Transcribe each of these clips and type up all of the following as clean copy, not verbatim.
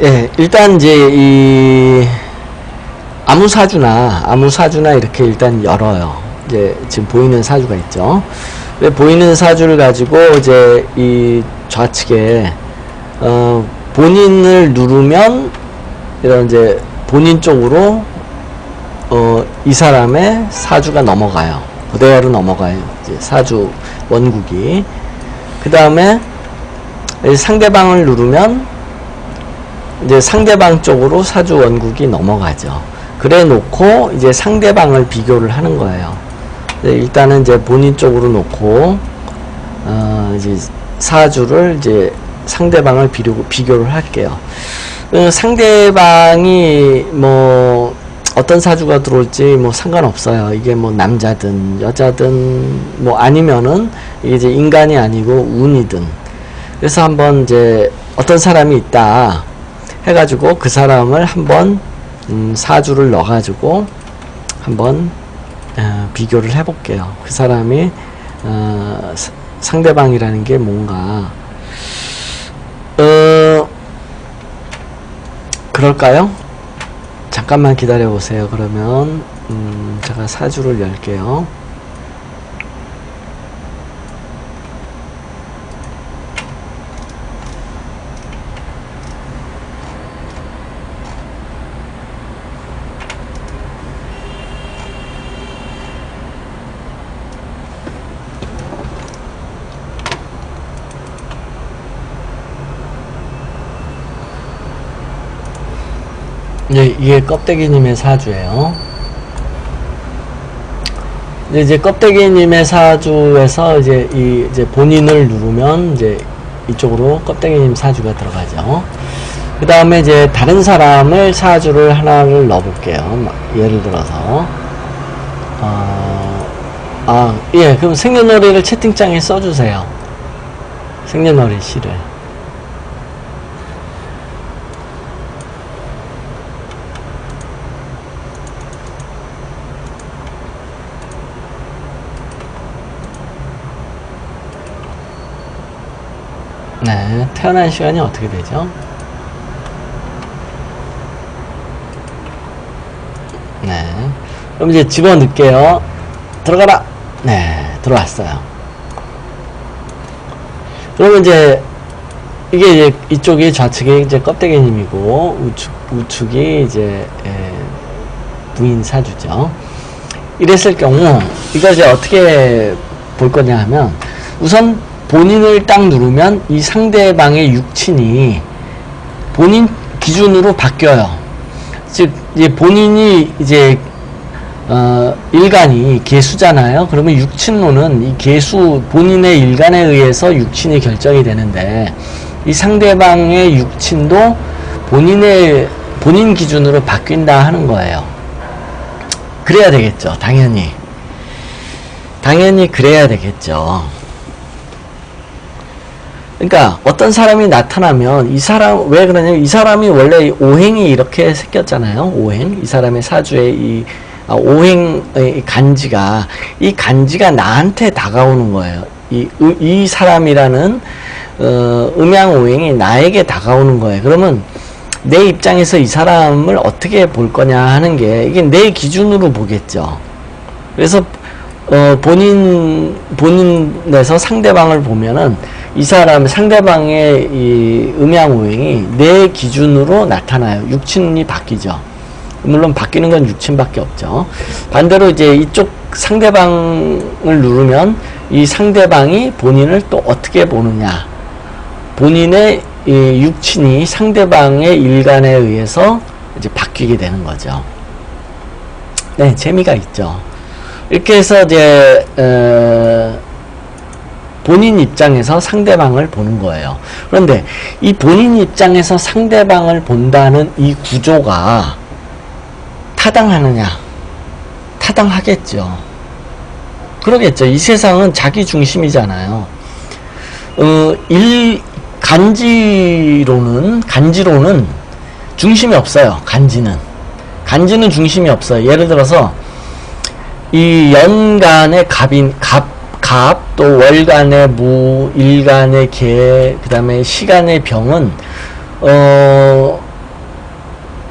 예, 일단 이제 이 아무사주나 이렇게 일단 열어요. 이제 지금 보이는 사주가 있죠. 보이는 사주를 가지고 이제 이 좌측에 본인을 누르면 이런 이제 본인 쪽으로 이 사람의 사주가 넘어가요. 그대로 넘어가요. 이제 사주 원국이. 그 다음에 상대방을 누르면 이제 상대방 쪽으로 사주 원국이 넘어가죠. 그래 놓고 이제 상대방을 비교를 하는 거예요. 일단은 이제 본인 쪽으로 놓고 이제 사주를 이제 상대방을 비교를 할게요. 상대방이 뭐 어떤 사주가 들어올지 뭐 상관없어요. 이게 뭐 남자든 여자든 뭐 아니면은 이게 이제 인간이 아니고 운이든. 그래서 한번 이제 어떤 사람이 있다 해가지고 그 사람을 한번 사주를 넣어가지고 한번 비교를 해볼게요. 그 사람이 상대방이라는 게 뭔가 그럴까요? 잠깐만 기다려 보세요. 그러면 제가 사주를 열게요. 네, 이게 껍데기님의 사주예요. 이제 껍데기님의 사주에서 이제 본인을 누르면 이제 이쪽으로 껍데기님 사주가 들어가죠. 그 다음에 이제 다른 사람을 사주를 하나를 넣어볼게요. 예를 들어서 예, 그럼 생년월일을 채팅창에 써주세요. 생년월일 시를. 네, 태어난 시간이 어떻게 되죠? 네, 그럼 이제 집어넣을게요. 들어가라. 네, 들어왔어요. 그러면 이제 이게 이제 이쪽이 좌측이 이제 껍데기님이고 우측이 이제 부인 사주죠. 이랬을 경우 이거 이제 어떻게 볼 거냐 하면 우선 본인을 딱 누르면 이 상대방의 육친이 본인 기준으로 바뀌어요. 즉 이제 본인이 이제 일간이 계수잖아요. 그러면 육친론은 이 계수 본인의 일간에 의해서 육친이 결정이 되는데 이 상대방의 육친도 본인 기준으로 바뀐다 하는 거예요. 그래야 되겠죠. 당연히 그래야 되겠죠. 그러니까 어떤 사람이 나타나면 이 사람 왜 그러냐면 이 사람이 원래 오행이 이렇게 생겼잖아요. 오행 이 사람의 사주에 이 오행의 간지가 이 간지가 나한테 다가오는 거예요. 이 사람이라는 음양 오행이 나에게 다가오는 거예요. 그러면 내 입장에서 이 사람을 어떻게 볼 거냐 하는 게 이게 내 기준으로 보겠죠. 그래서 본인에서 상대방을 보면은 이 사람 상대방의 이 음양오행이 내 기준으로 나타나요. 육친이 바뀌죠. 물론 바뀌는 건 육친밖에 없죠. 반대로 이제 이쪽 상대방을 누르면 이 상대방이 본인을 또 어떻게 보느냐. 본인의 이 육친이 상대방의 일간에 의해서 이제 바뀌게 되는 거죠. 네, 재미가 있죠. 이렇게 해서 이제 본인 입장에서 상대방을 보는 거예요. 그런데 이 본인 입장에서 상대방을 본다는 이 구조가 타당하느냐? 타당하겠죠. 그러겠죠. 이 세상은 자기 중심이잖아요. 간지로는 중심이 없어요. 간지는 중심이 없어요. 예를 들어서 이 연간의 갑, 또 월간의 무, 일간의 개, 그 다음에 시간의 병은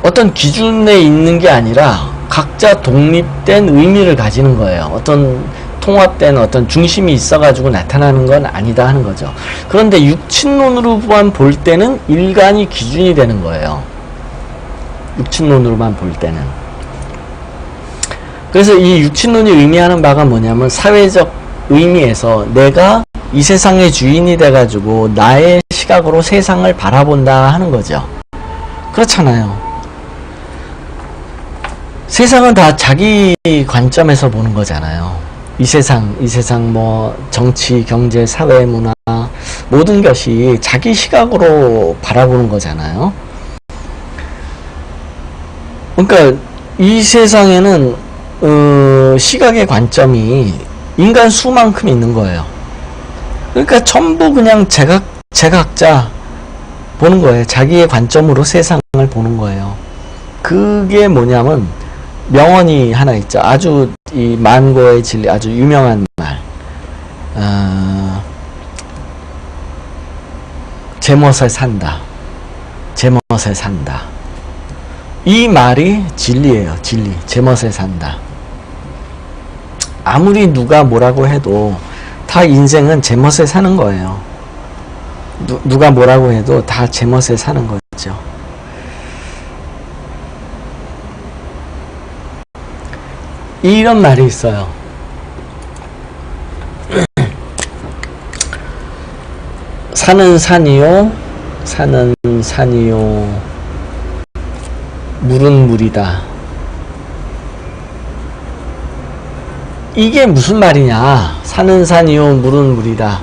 어떤 기준에 있는 게 아니라 각자 독립된 의미를 가지는 거예요. 어떤 통합된 어떤 중심이 있어가지고 나타나는 건 아니다 하는 거죠. 그런데 육친론으로만 볼 때는 일간이 기준이 되는 거예요. 육친론으로만 볼 때는. 그래서 이 육친론이 의미하는 바가 뭐냐면 사회적 의미에서 내가 이 세상의 주인이 돼가지고 나의 시각으로 세상을 바라본다 하는 거죠. 그렇잖아요. 세상은 다 자기 관점에서 보는 거잖아요. 이 세상 뭐 정치, 경제, 사회, 문화 모든 것이 자기 시각으로 바라보는 거잖아요. 그러니까 이 세상에는 시각의 관점이 인간 수만큼 있는 거예요. 그러니까 전부 그냥 제각자 보는 거예요. 자기의 관점으로 세상을 보는 거예요. 그게 뭐냐면 명언이 하나 있죠. 아주 이 만고의 진리, 아주 유명한 말. 제멋에 산다. 제멋에 산다. 이 말이 진리예요. 진리. 제멋에 산다. 아무리 누가 뭐라고 해도 다 인생은 제멋에 사는 거예요. 누가 뭐라고 해도 다 제멋에 사는 거죠. 이런 말이 있어요. 산은 산이요, 산은 산이요, 물은 물이다. 이게 무슨 말이냐? 산은 산이요, 물은 물이다.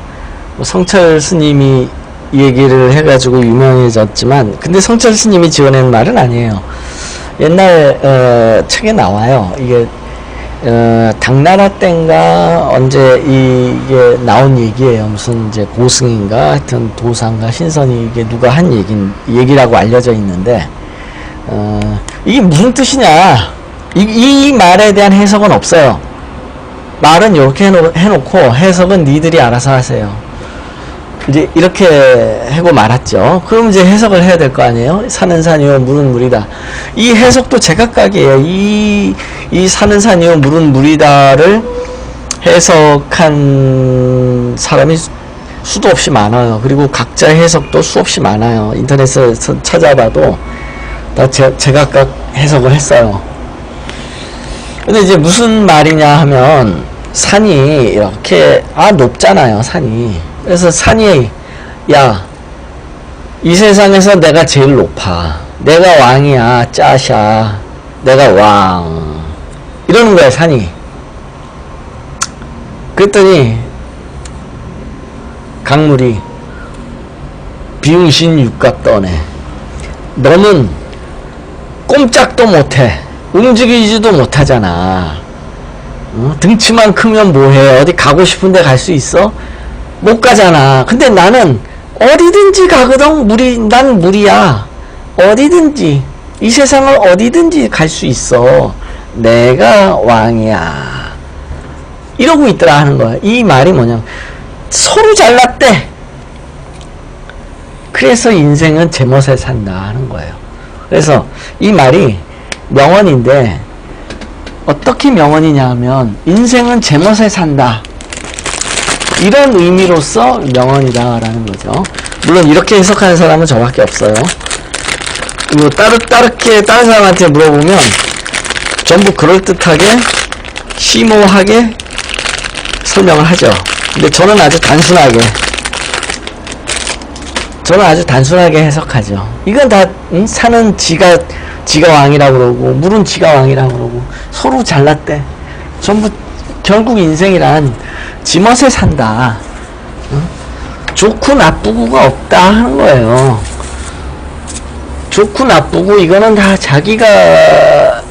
뭐 성철 스님이 얘기를 해가지고 유명해졌지만, 근데 성철 스님이 지어낸 말은 아니에요. 옛날 책에 나와요. 이게 당나라 땐가 언제 이게 나온 얘기예요. 무슨 이제 고승인가 하여튼 도사인가 신선이 이게 누가 한 얘기라고 알려져 있는데, 이게 무슨 뜻이냐? 이 말에 대한 해석은 없어요. 말은 이렇게 해놓고 해석은 니들이 알아서 하세요. 이제 이렇게 하고 말았죠. 그럼 이제 해석을 해야 될 거 아니에요? 산은 산이요, 물은 물이다. 이 해석도 제각각이에요. 이 산은 산이요, 물은 물이다를 해석한 사람이 수도 없이 많아요. 그리고 각자의 해석도 수없이 많아요. 인터넷에서 찾아봐도 다 제각각 해석을 했어요. 근데 이제 무슨 말이냐 하면 산이 이렇게 높잖아요. 산이. 그래서 산이 야, 이 세상에서 내가 제일 높아. 내가 왕이야. 짜샤. 내가 왕. 이러는 거야, 산이. 그랬더니 강물이 비응신 육각 떠네. 너는 꼼짝도 못해. 움직이지도 못하잖아. 등치만 크면 뭐해? 어디 가고 싶은데 갈 수 있어? 못 가잖아. 근데 나는 어디든지 가거든. 난 물이야. 어디든지 이 세상을 어디든지 갈 수 있어. 내가 왕이야. 이러고 있더라 하는 거야. 이 말이 뭐냐면 서로 잘났대. 그래서 인생은 제멋에 산다 하는 거예요. 그래서 이 말이 명언인데 어떻게 명언이냐 하면 인생은 제멋에 산다. 이런 의미로서 명언이다 라는 거죠. 물론 이렇게 해석하는 사람은 저밖에 없어요. 뭐 다른 사람한테 물어보면 전부 그럴듯하게 심오하게 설명을 하죠. 근데 저는 아주 단순하게 해석하죠. 이건 다 산은 지가 왕이라고 그러고 물은 지가 왕이라고 그러고 서로 잘났대. 전부 결국 인생이란 지멋에 산다. 좋고 나쁘고가 없다 하는 거예요. 좋고 나쁘고 이거는 다 자기가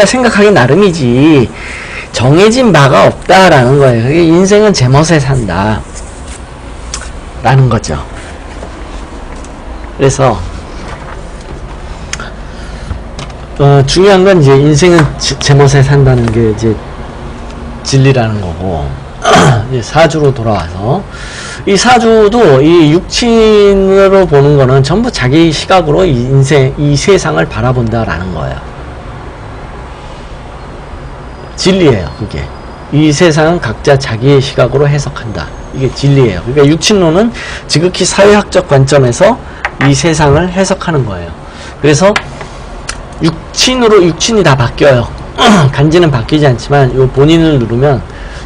생각하기 나름이지 정해진 바가 없다라는 거예요. 그게 인생은 제멋에 산다 라는 거죠. 그래서 중요한 건 이제 인생은 제멋에 산다는 게 이제 진리라는 거고 이제 사주로 돌아와서 이 사주도 이 육친으로 보는 거는 전부 자기 시각으로 이 세상을 바라본다라는 거예요. 진리예요, 그게. 이 세상은 각자 자기의 시각으로 해석한다. 이게 진리예요. 그러니까 육친론은 지극히 사회학적 관점에서 이 세상을 해석하는 거예요. 그래서 육친이 다 바뀌어요. 간지는 바뀌지 않지만 요 본인을 누르면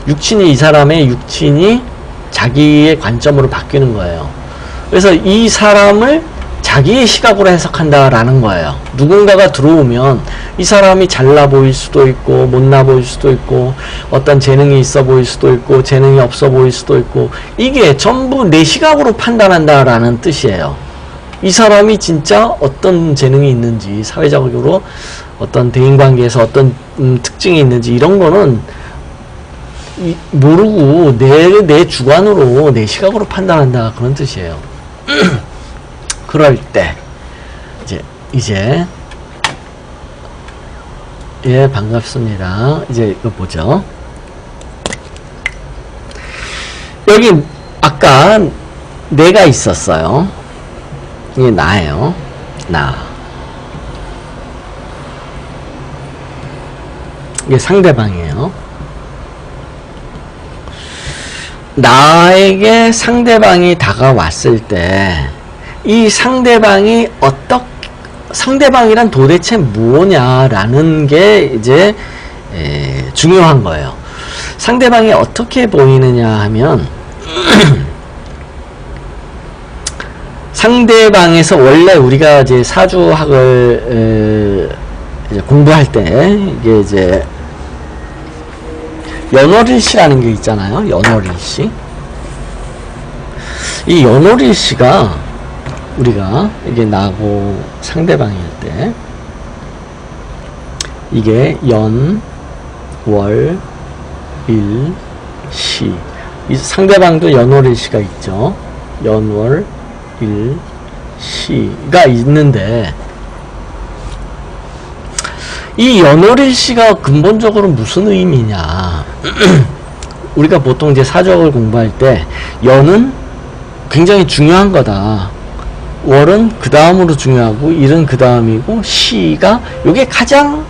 이 사람의 육친이 자기의 관점으로 바뀌는 거예요. 그래서 이 사람을 자기의 시각으로 해석한다라는 거예요. 누군가가 들어오면 이 사람이 잘나 보일 수도 있고 못나 보일 수도 있고 어떤 재능이 있어 보일 수도 있고 재능이 없어 보일 수도 있고 이게 전부 내 시각으로 판단한다라는 뜻이에요. 이 사람이 진짜 어떤 재능이 있는지 사회적으로 어떤 대인관계에서 어떤 특징이 있는지 이런 거는 모르고 내 주관으로 내 시각으로 판단한다 그런 뜻이에요. 그럴 때 이제 예 반갑습니다. 이제 이거 보죠. 여기 아까 내가 있었어요. 이게 나예요. 나. 이게 상대방이에요. 나에게 상대방이 다가왔을 때 이 상대방이란 도대체 뭐냐라는 게 이제 중요한 거예요. 상대방이 어떻게 보이느냐 하면 상대방에서 원래 우리가 이제 사주학을 이제 공부할 때 이게 이제 연월일시라는 게 있잖아요. 연월일시. 이 연월일시가 우리가 이게 나고 상대방일 때 이게 연, 월, 일, 시. 이 상대방도 연월일시가 있죠. 연월, 일, 시가 있는데 이 연월일시가 근본적으로 무슨 의미냐. 우리가 보통 이제 사주학을 공부할 때 연은 굉장히 중요한 거다. 월은 그 다음으로 중요하고 일은 그 다음이고 시가 요게 가장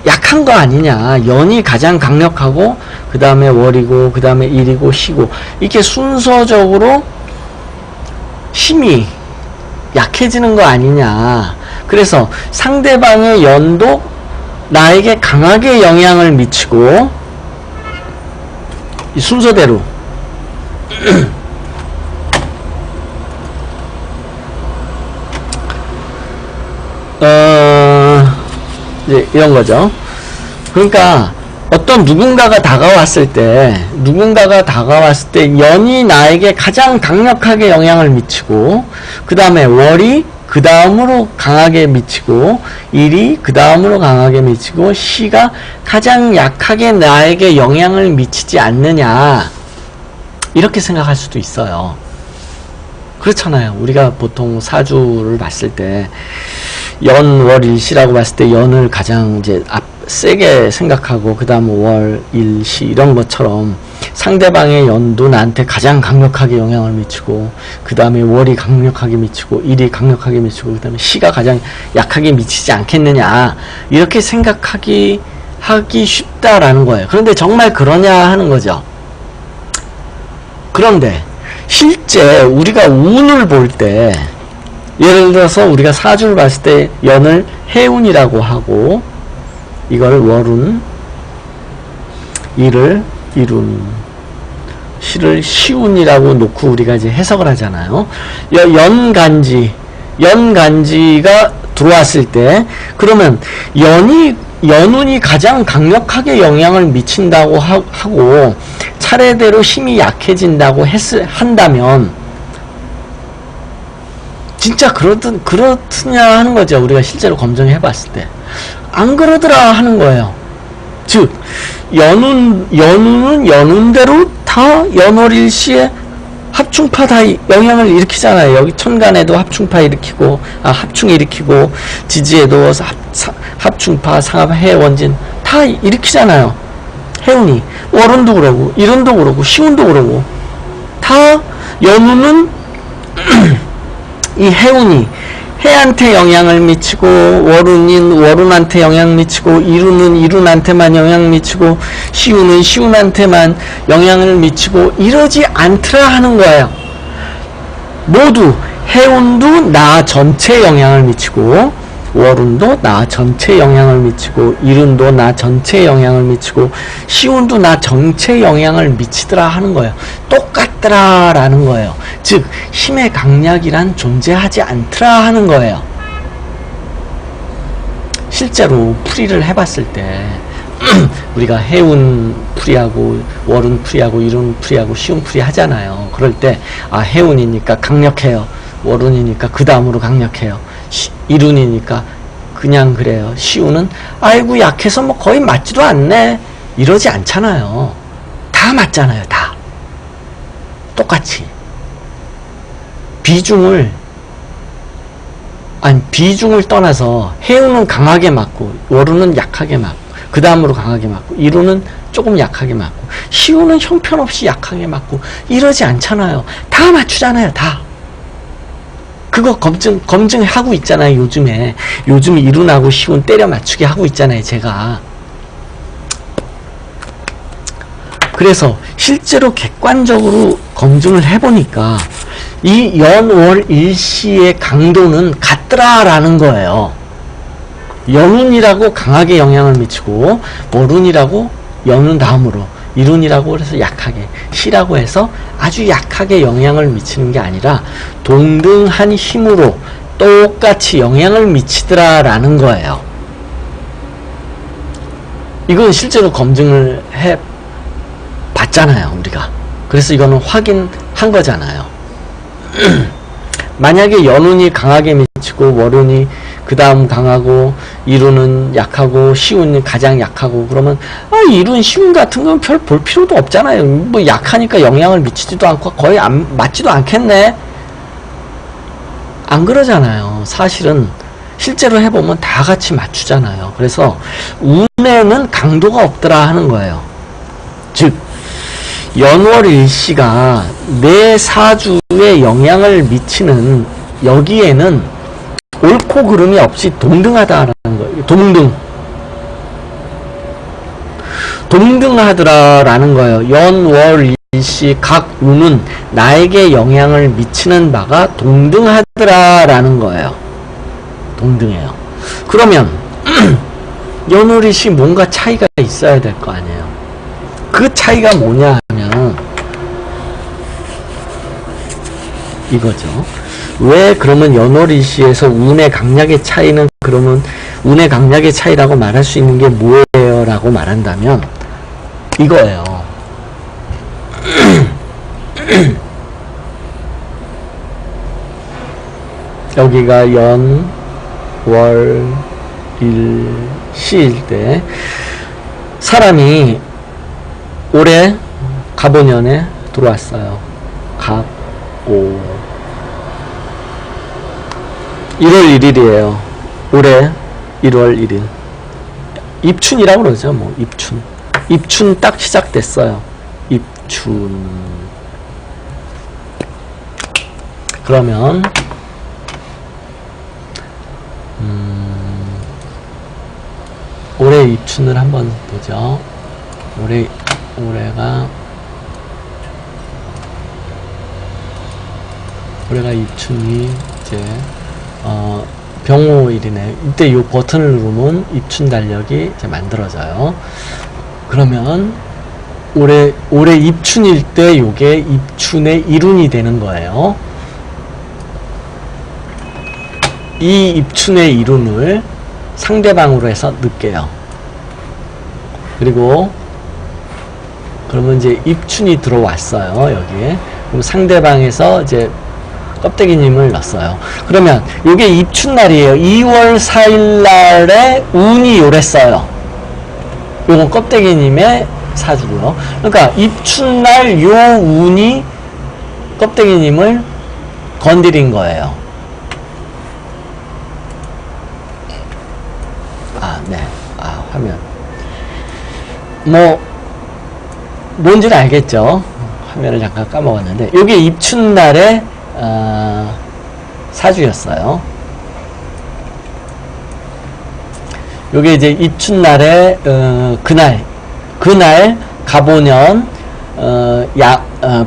약한 거 아니냐. 연이 가장 강력하고 그 다음에 월이고 그 다음에 일이고 시고 이렇게 순서적으로 힘이 약해지는 거 아니냐. 그래서 상대방의 연도 나에게 강하게 영향을 미치고 이 순서대로 이제 이런 거죠. 그러니까 어떤 누군가가 다가왔을 때 연이 나에게 가장 강력하게 영향을 미치고 그 다음에 월이 그 다음으로 강하게 미치고 일이 그 다음으로 강하게 미치고 시가 가장 약하게 나에게 영향을 미치지 않느냐 이렇게 생각할 수도 있어요. 그렇잖아요. 우리가 보통 사주를 봤을 때 연, 월, 일, 시라고 봤을 때 연을 가장 이제 세게 생각하고 그 다음 월, 일, 시 이런 것처럼 상대방의 연도 나한테 가장 강력하게 영향을 미치고 그 다음에 월이 강력하게 미치고 일이 강력하게 미치고 그 다음에 시가 가장 약하게 미치지 않겠느냐 이렇게 하기 쉽다라는 거예요. 그런데 정말 그러냐 하는 거죠. 그런데 실제 우리가 운을 볼 때 예를 들어서 우리가 사주를 봤을 때 연을 해운이라고 하고 이거를 월운, 일을 일운, 시를 시운이라고 놓고 우리가 이제 해석을 하잖아요. 연간지가 들어왔을 때 그러면 연운이 가장 강력하게 영향을 미친다고 하고 차례대로 힘이 약해진다고 한다면 진짜 그렇느냐 하는 거죠. 우리가 실제로 검증해 봤을 때 안 그러더라 하는 거예요. 즉 연운은 연운대로 다 연월일시에 합충파 다 영향을 일으키잖아요. 여기 천간에도 합충파 일으키고 합충 일으키고 지지에도 합충파 상합 해원진 다 일으키잖아요. 해운이. 월운도 그러고, 일운도 그러고, 시운도 그러고. 다 연운은 이 해운이 해한테 영향을 미치고, 월운인 월운한테 영향 미치고, 일운은 일운한테만 영향 미치고, 시운은 시운한테만 영향을 미치고, 이러지 않더라 하는 거예요. 모두 해운도 나 전체에 영향을 미치고, 월운도 나 전체에 영향을 미치고, 일운도 나 전체에 영향을 미치고, 시운도 나 전체에 영향을 미치더라 하는 거예요. 똑같더라 라는 거예요. 즉 힘의 강약이란 존재하지 않더라 하는 거예요. 실제로 풀이를 해봤을 때 우리가 해운 풀이하고 월운 풀이하고 일운 풀이하고 시운 풀이 하잖아요. 그럴 때 아, 해운이니까 강력해요. 월운이니까 그 다음으로 강력해요. 일운이니까 그냥 그래요. 시운은 아이고 약해서 뭐 거의 맞지도 않네, 이러지 않잖아요. 다 맞잖아요. 다 똑같이 비중을 떠나서 해운은 강하게 맞고, 월운은 약하게 맞고, 그 다음으로 강하게 맞고, 일운은 조금 약하게 맞고, 시운은 형편없이 약하게 맞고, 이러지 않잖아요. 다 맞추잖아요. 다. 그거 검증하고 있잖아요. 요즘 일운하고 시운 때려 맞추게 하고 있잖아요. 제가. 그래서 실제로 객관적으로 검증을 해보니까 이 연월 일시의 강도는 같더라라는 거예요. 연운이라고 강하게 영향을 미치고, 월운이라고 연운 다음으로, 일운이라고 해서 약하게, 시라고 해서 아주 약하게 영향을 미치는 게 아니라 동등한 힘으로 똑같이 영향을 미치더라라는 거예요. 이건 실제로 검증을 해 봤잖아요, 우리가. 그래서 이거는 확인한 거잖아요. 만약에 연운이 강하게 미치고, 월운이 그 다음 강하고, 일운은 약하고, 시운이 가장 약하고, 그러면 일운, 시운 같은 건 별 볼 필요도 없잖아요. 뭐 약하니까 영향을 미치지도 않고 거의 맞지도 않겠네, 안 그러잖아요. 사실은 실제로 해보면 다 같이 맞추잖아요. 그래서 운에는 강도가 없더라 하는 거예요. 즉 연월 일시가 내 사주에 영향을 미치는, 여기에는 옳고 그름이 없이 동등하다라는 거예요. 동등하더라라는 거예요. 연월 일시 각 운은 나에게 영향을 미치는 바가 동등하더라라는 거예요. 동등해요. 그러면 연월 일시 뭔가 차이가 있어야 될 거 아니에요. 그 차이가 뭐냐 하면 이거죠. 왜 그러면 연월일시에서 운의 강약의 차이는, 그러면 운의 강약의 차이라고 말할 수 있는 게 뭐예요? 라고 말한다면 이거예요. 여기가 연, 월, 일, 시일 때 사람이 올해 갑오년에 들어왔어요. 갑, 오. 1월 1일이에요. 올해 1월 1일. 입춘이라고 그러죠. 뭐 입춘. 입춘 딱 시작됐어요. 입춘. 그러면 올해 입춘을 한번 보죠. 올해가 입춘이 이제 병호일이네. 이때 이 버튼을 누르면 입춘 달력이 이제 만들어져요. 그러면 올해 입춘일 때 요게 입춘의 일운이 되는 거예요. 이 입춘의 일운을 상대방으로 해서 넣을게요. 그리고 그러면 이제 입춘이 들어왔어요. 여기에. 그럼 상대방에서 이제 껍데기님을 넣었어요. 그러면 요게 입춘날이에요. 2월 4일 날에 운이 요랬어요. 요건 껍데기님의 사주고요. 그러니까 입춘날 요 운이 껍데기님을 건드린 거예요. 아, 네. 아, 화면. 뭐 뭔지는 알겠죠? 화면을 잠깐 까먹었는데, 요게 입춘날의, 사주였어요. 요게 이제 입춘날의, 그날, 갑오년,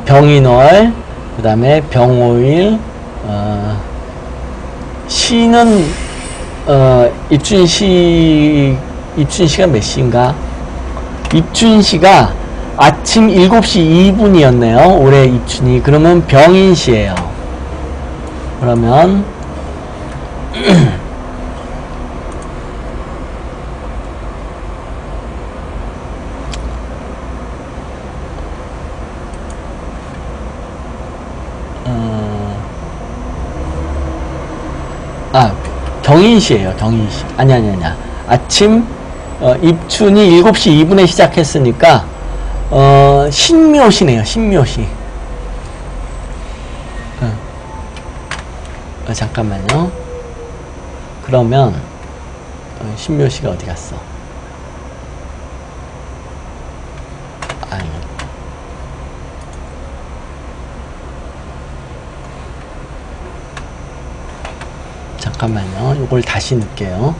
병인월, 그 다음에 병오일, 시는, 입춘시가 몇 시인가? 입춘시가 아침 7시 2분이었네요. 올해 입춘이. 그러면 병인시예요. 그러면 경인시예요. 경인시. 아니야. 아침 입춘이 7시 2분에 시작했으니까 신묘시네요. 신묘시. 잠깐만요. 그러면 신묘시가 어디 갔어? 잠깐만요. 이걸 다시 넣을게요.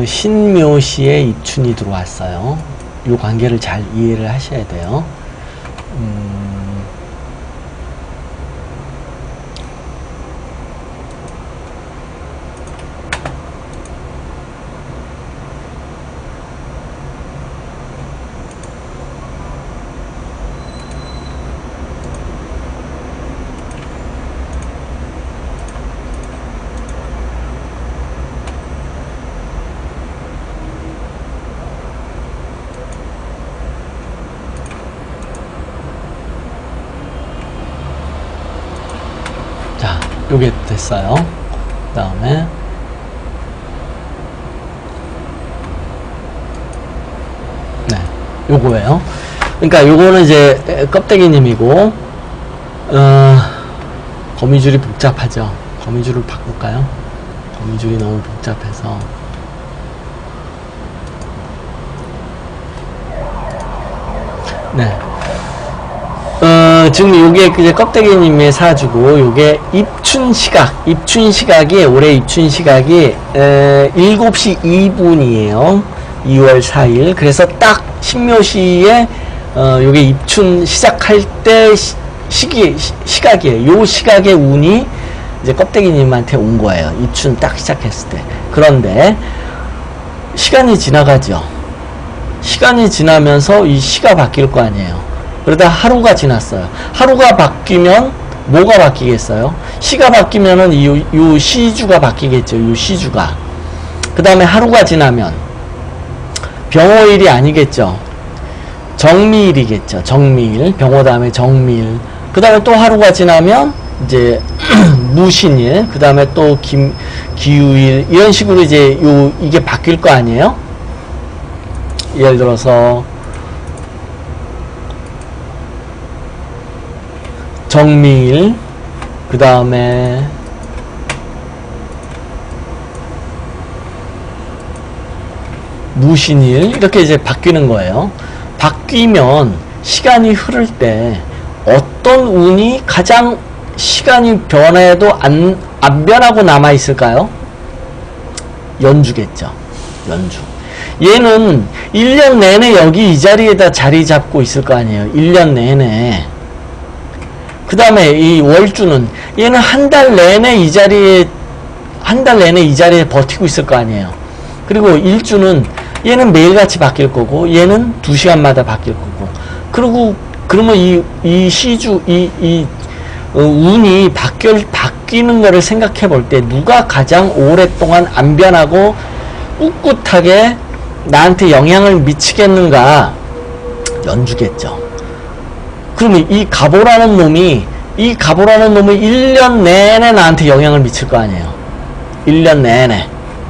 신묘시에 입춘이 들어왔어요. 이 관계를 잘 이해를 하셔야 돼요. 요게 됐어요. 그 다음에 네, 요거예요. 그러니까 요거는 이제 껍데기님이고 거미줄이 복잡하죠. 거미줄을 바꿀까요? 거미줄이 너무 복잡해서 네. 지금 요게 이제 껍데기님의 사주고, 요게 입춘시각이, 올해 입춘시각이, 7시 2분이에요. 2월 4일. 그래서 딱 신묘시에, 요게 입춘 시작할 때 시각이에요. 요 시각의 운이 이제 껍데기님한테 온 거예요. 입춘 딱 시작했을 때. 그런데, 시간이 지나가죠. 시간이 지나면서 이 시가 바뀔 거 아니에요. 그러다 하루가 지났어요. 하루가 바뀌면 뭐가 바뀌겠어요? 시가 바뀌면은 요 시주가 바뀌겠죠. 요 시주가. 그 다음에 하루가 지나면 병오일이 아니겠죠. 정미일이겠죠. 정미일. 병오 다음에 정미일. 그 다음에 또 하루가 지나면 이제 무신일. 그 다음에 또 기유일. 이런 식으로 이제 이게 바뀔 거 아니에요? 예를 들어서 정미일, 그 다음에 무신일, 이렇게 이제 바뀌는 거예요. 바뀌면 시간이 흐를 때 어떤 운이 가장 시간이 변해도 안 변하고 남아있을까요? 연주겠죠. 연주. 얘는 1년 내내 여기 이 자리에다 자리 잡고 있을 거 아니에요. 1년 내내. 그 다음에 이 월주는 얘는 한 달 내내 이 자리에 버티고 있을 거 아니에요. 그리고 일주는 얘는 매일같이 바뀔 거고 얘는 2시간마다 바뀔 거고. 그러면 이 시주 운이 바뀌는 거를 생각해 볼 때 누가 가장 오랫동안 안 변하고 꿋꿋하게 나한테 영향을 미치겠는가? 연주겠죠. 그러면 이 갑오라는 놈이 1년 내내 나한테 영향을 미칠 거 아니에요. 1년 내내.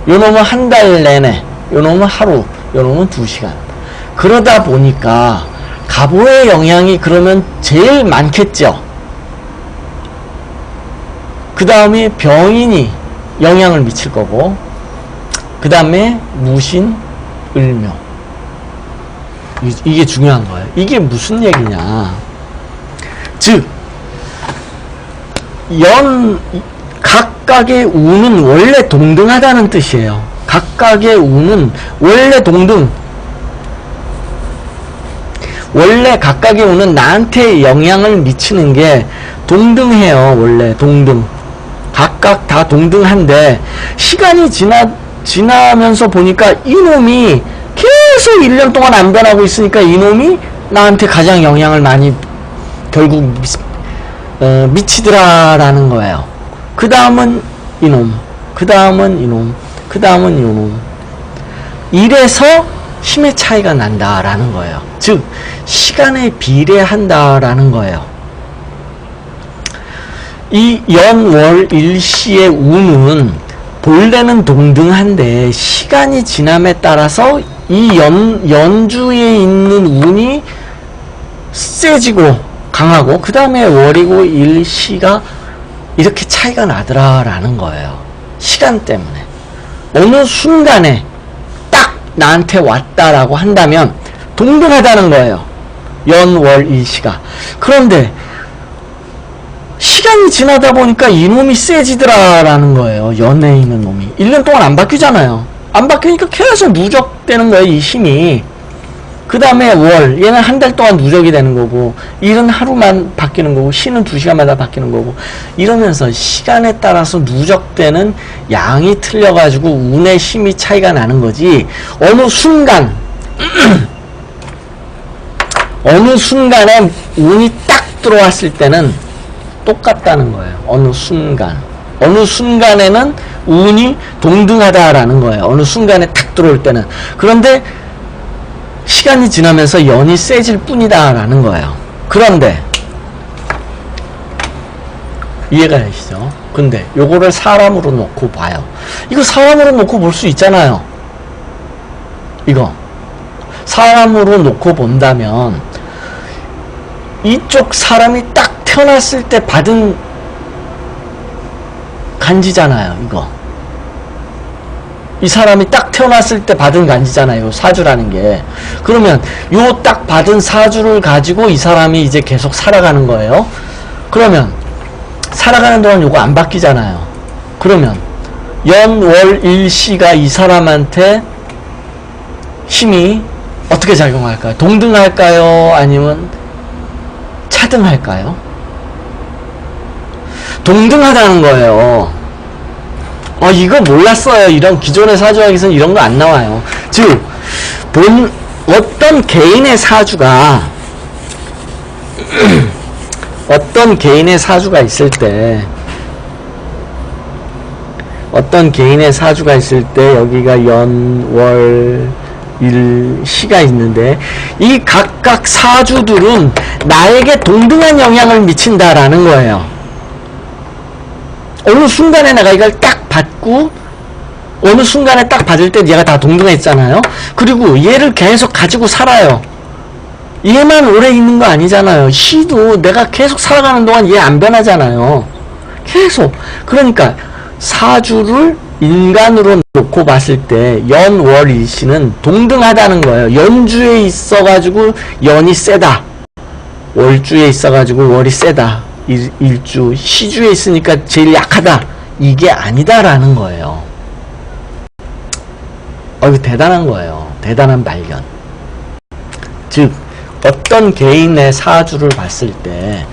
요 놈은 한 달 내내. 요 놈은 하루. 요 놈은 2시간. 그러다 보니까 갑오의 영향이 그러면 제일 많겠죠. 그 다음에 병인이 영향을 미칠 거고, 그 다음에 무신, 을묘. 이게 중요한 거예요. 이게 무슨 얘기냐. 즉, 각각의 우는 원래 동등하다는 뜻이에요. 각각의 우는 원래 동등. 원래 각각의 우는 나한테 영향을 미치는 게 동등해요. 원래 동등. 각각 다 동등한데 시간이 지나면서 보니까 이놈이 계속 1년 동안 안 변하고 있으니까 이놈이 나한테 가장 영향을 많이 결국 미치더라라는 거예요. 그 다음은 이놈, 그 다음은 이놈, 그 다음은 이놈. 이래서 힘의 차이가 난다라는 거예요. 즉 시간에 비례한다라는 거예요. 이 연, 월, 일시의 우는 본래는 동등한데 시간이 지남에 따라서 이 연주에 있는 운이 세지고 강하고 그 다음에 월이고 일시가 이렇게 차이가 나더라라는 거예요. 시간 때문에. 어느 순간에 딱 나한테 왔다라고 한다면 동등하다는 거예요. 연, 월, 일시가. 그런데 시간이 지나다 보니까 이놈이 세지더라라는 거예요. 연에 있는 놈이. 1년 동안 안 바뀌잖아요. 안 바뀌니까 계속 누적되는 거예요. 이 힘이. 그 다음에 월. 얘는 한 달 동안 누적이 되는 거고 일은 하루만 바뀌는 거고 시는 2시간마다 바뀌는 거고 이러면서 시간에 따라서 누적되는 양이 틀려가지고 운의 힘이 차이가 나는 거지. 어느 순간 어느 순간에 운이 딱 들어왔을 때는 똑같다는 거예요. 어느 순간. 어느 순간에는 운이 동등하다라는 거예요. 어느 순간에 탁 들어올 때는. 그런데 시간이 지나면서 연이 세질 뿐이다라는 거예요. 그런데 이해가 되시죠? 근데 요거를 사람으로 놓고 봐요. 이거 사람으로 놓고 볼 수 있잖아요. 이거 사람으로 놓고 본다면 이쪽 사람이 딱 태어났을 때 받은 간지잖아요. 이거 이 사람이 딱 태어났을 때 받은 간지잖아요. 사주라는 게. 그러면 요 딱 받은 사주를 가지고 이 사람이 이제 계속 살아가는 거예요. 그러면 살아가는 동안 요거 안 바뀌잖아요. 그러면 연, 월, 일시가 이 사람한테 힘이 어떻게 작용할까요? 동등할까요? 아니면 차등할까요? 동등하다는 거예요. 이거 몰랐어요. 이런 기존의 사주학에서는 이런 거 안 나와요. 즉, 어떤 개인의 사주가 어떤 개인의 사주가 있을 때 여기가 연, 월, 일, 시가 있는데 이 각각 사주들은 나에게 동등한 영향을 미친다라는 거예요. 어느 순간에 내가 이걸 딱 받고 어느 순간에 딱 받을 때 얘가 다 동등했잖아요. 그리고 얘를 계속 가지고 살아요. 얘만 오래 있는 거 아니잖아요. 시도 내가 계속 살아가는 동안 얘 안 변하잖아요. 계속. 그러니까 사주를 인간으로 놓고 봤을 때 연, 월, 일시는 동등하다는 거예요. 연주에 있어가지고 연이 세다. 월주에 있어가지고 월이 세다. 일주, 시주에 있으니까 제일 약하다. 이게 아니다라는 거예요. 이거 대단한 거예요. 대단한 발견. 즉, 어떤 개인의 사주를 봤을 때,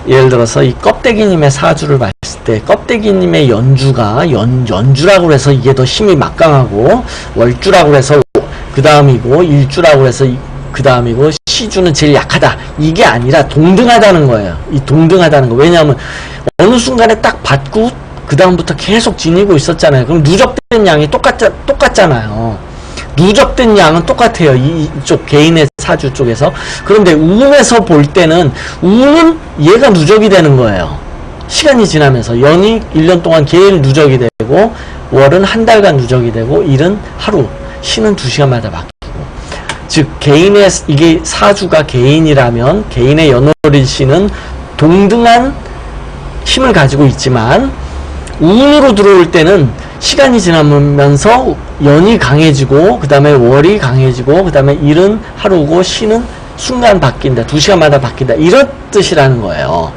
예를 들어서 이 껍데기님의 사주를 봤을 때, 껍데기님의 연주가, 연주라고 해서 이게 더 힘이 막강하고, 월주라고 해서 그 다음이고, 일주라고 해서 그 다음이고, 시주는 제일 약하다. 이게 아니라 동등하다는 거예요. 이 동등하다는 거. 왜냐하면 어느 순간에 딱 받고 그 다음부터 계속 지니고 있었잖아요. 그럼 누적된 양이 똑같잖아요. 누적된 양은 똑같아요. 이쪽 개인의 사주 쪽에서. 그런데 운에서 볼 때는 운은 얘가 누적이 되는 거예요. 시간이 지나면서 연이 1년 동안 계일 누적이 되고 월은 한 달간 누적이 되고 일은 하루, 시는 2시간마다 바뀌고. 즉 개인의 이게 사주가 개인이라면 개인의 연월일시는 동등한 힘을 가지고 있지만 운으로 들어올 때는 시간이 지나면서 연이 강해지고 그 다음에 월이 강해지고 그 다음에 일은 하루고 시는 순간 바뀐다. 2시간마다 바뀐다. 이런 뜻이라는 거예요.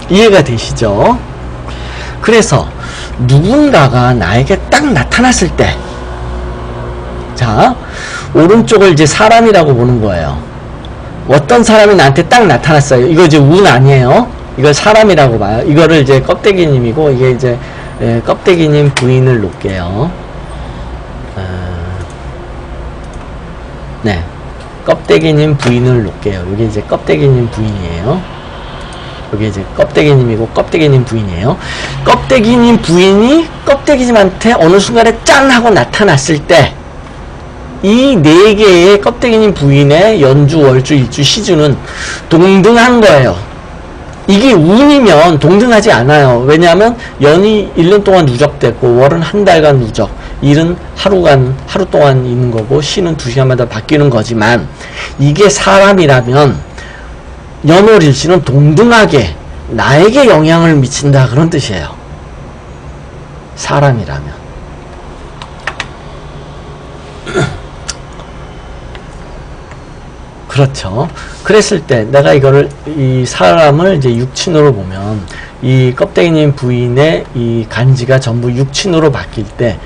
이해가 되시죠? 그래서 누군가가 나에게 딱 나타났을 때, 자, 오른쪽을 이제 사람이라고 보는 거예요. 어떤 사람이 나한테 딱 나타났어요. 이거 이제 운 아니에요. 이걸 사람이라고 봐요. 이거를 이제 껍데기님이고, 이게 이제 껍데기님 부인을 놓을게요. 네, 껍데기님 부인을 놓을게요. 이게 이제 껍데기님 부인이에요. 여기 이제 껍데기님이고 껍데기님 부인이에요. 껍데기님 부인이 껍데기님한테 어느 순간에 짠 하고 나타났을 때, 이 네 개의 껍데기님 부인의 연주, 월주, 일주, 시주는 동등한 거예요. 이게 운이면 동등하지 않아요. 왜냐하면 연이 1년 동안 누적됐고 월은 한 달간 누적, 일은 하루 동안 있는 거고 시는 2시간마다 바뀌는 거지만, 이게 사람이라면 연월일시는 동등하게 나에게 영향을 미친다, 그런 뜻이에요. 사람이라면. 그렇죠. 그랬을 때 내가 이거를, 이 사람을 이제 육친으로 보면, 이 껍데기님 부인의 이 간지가 전부 육친으로 바뀔 때,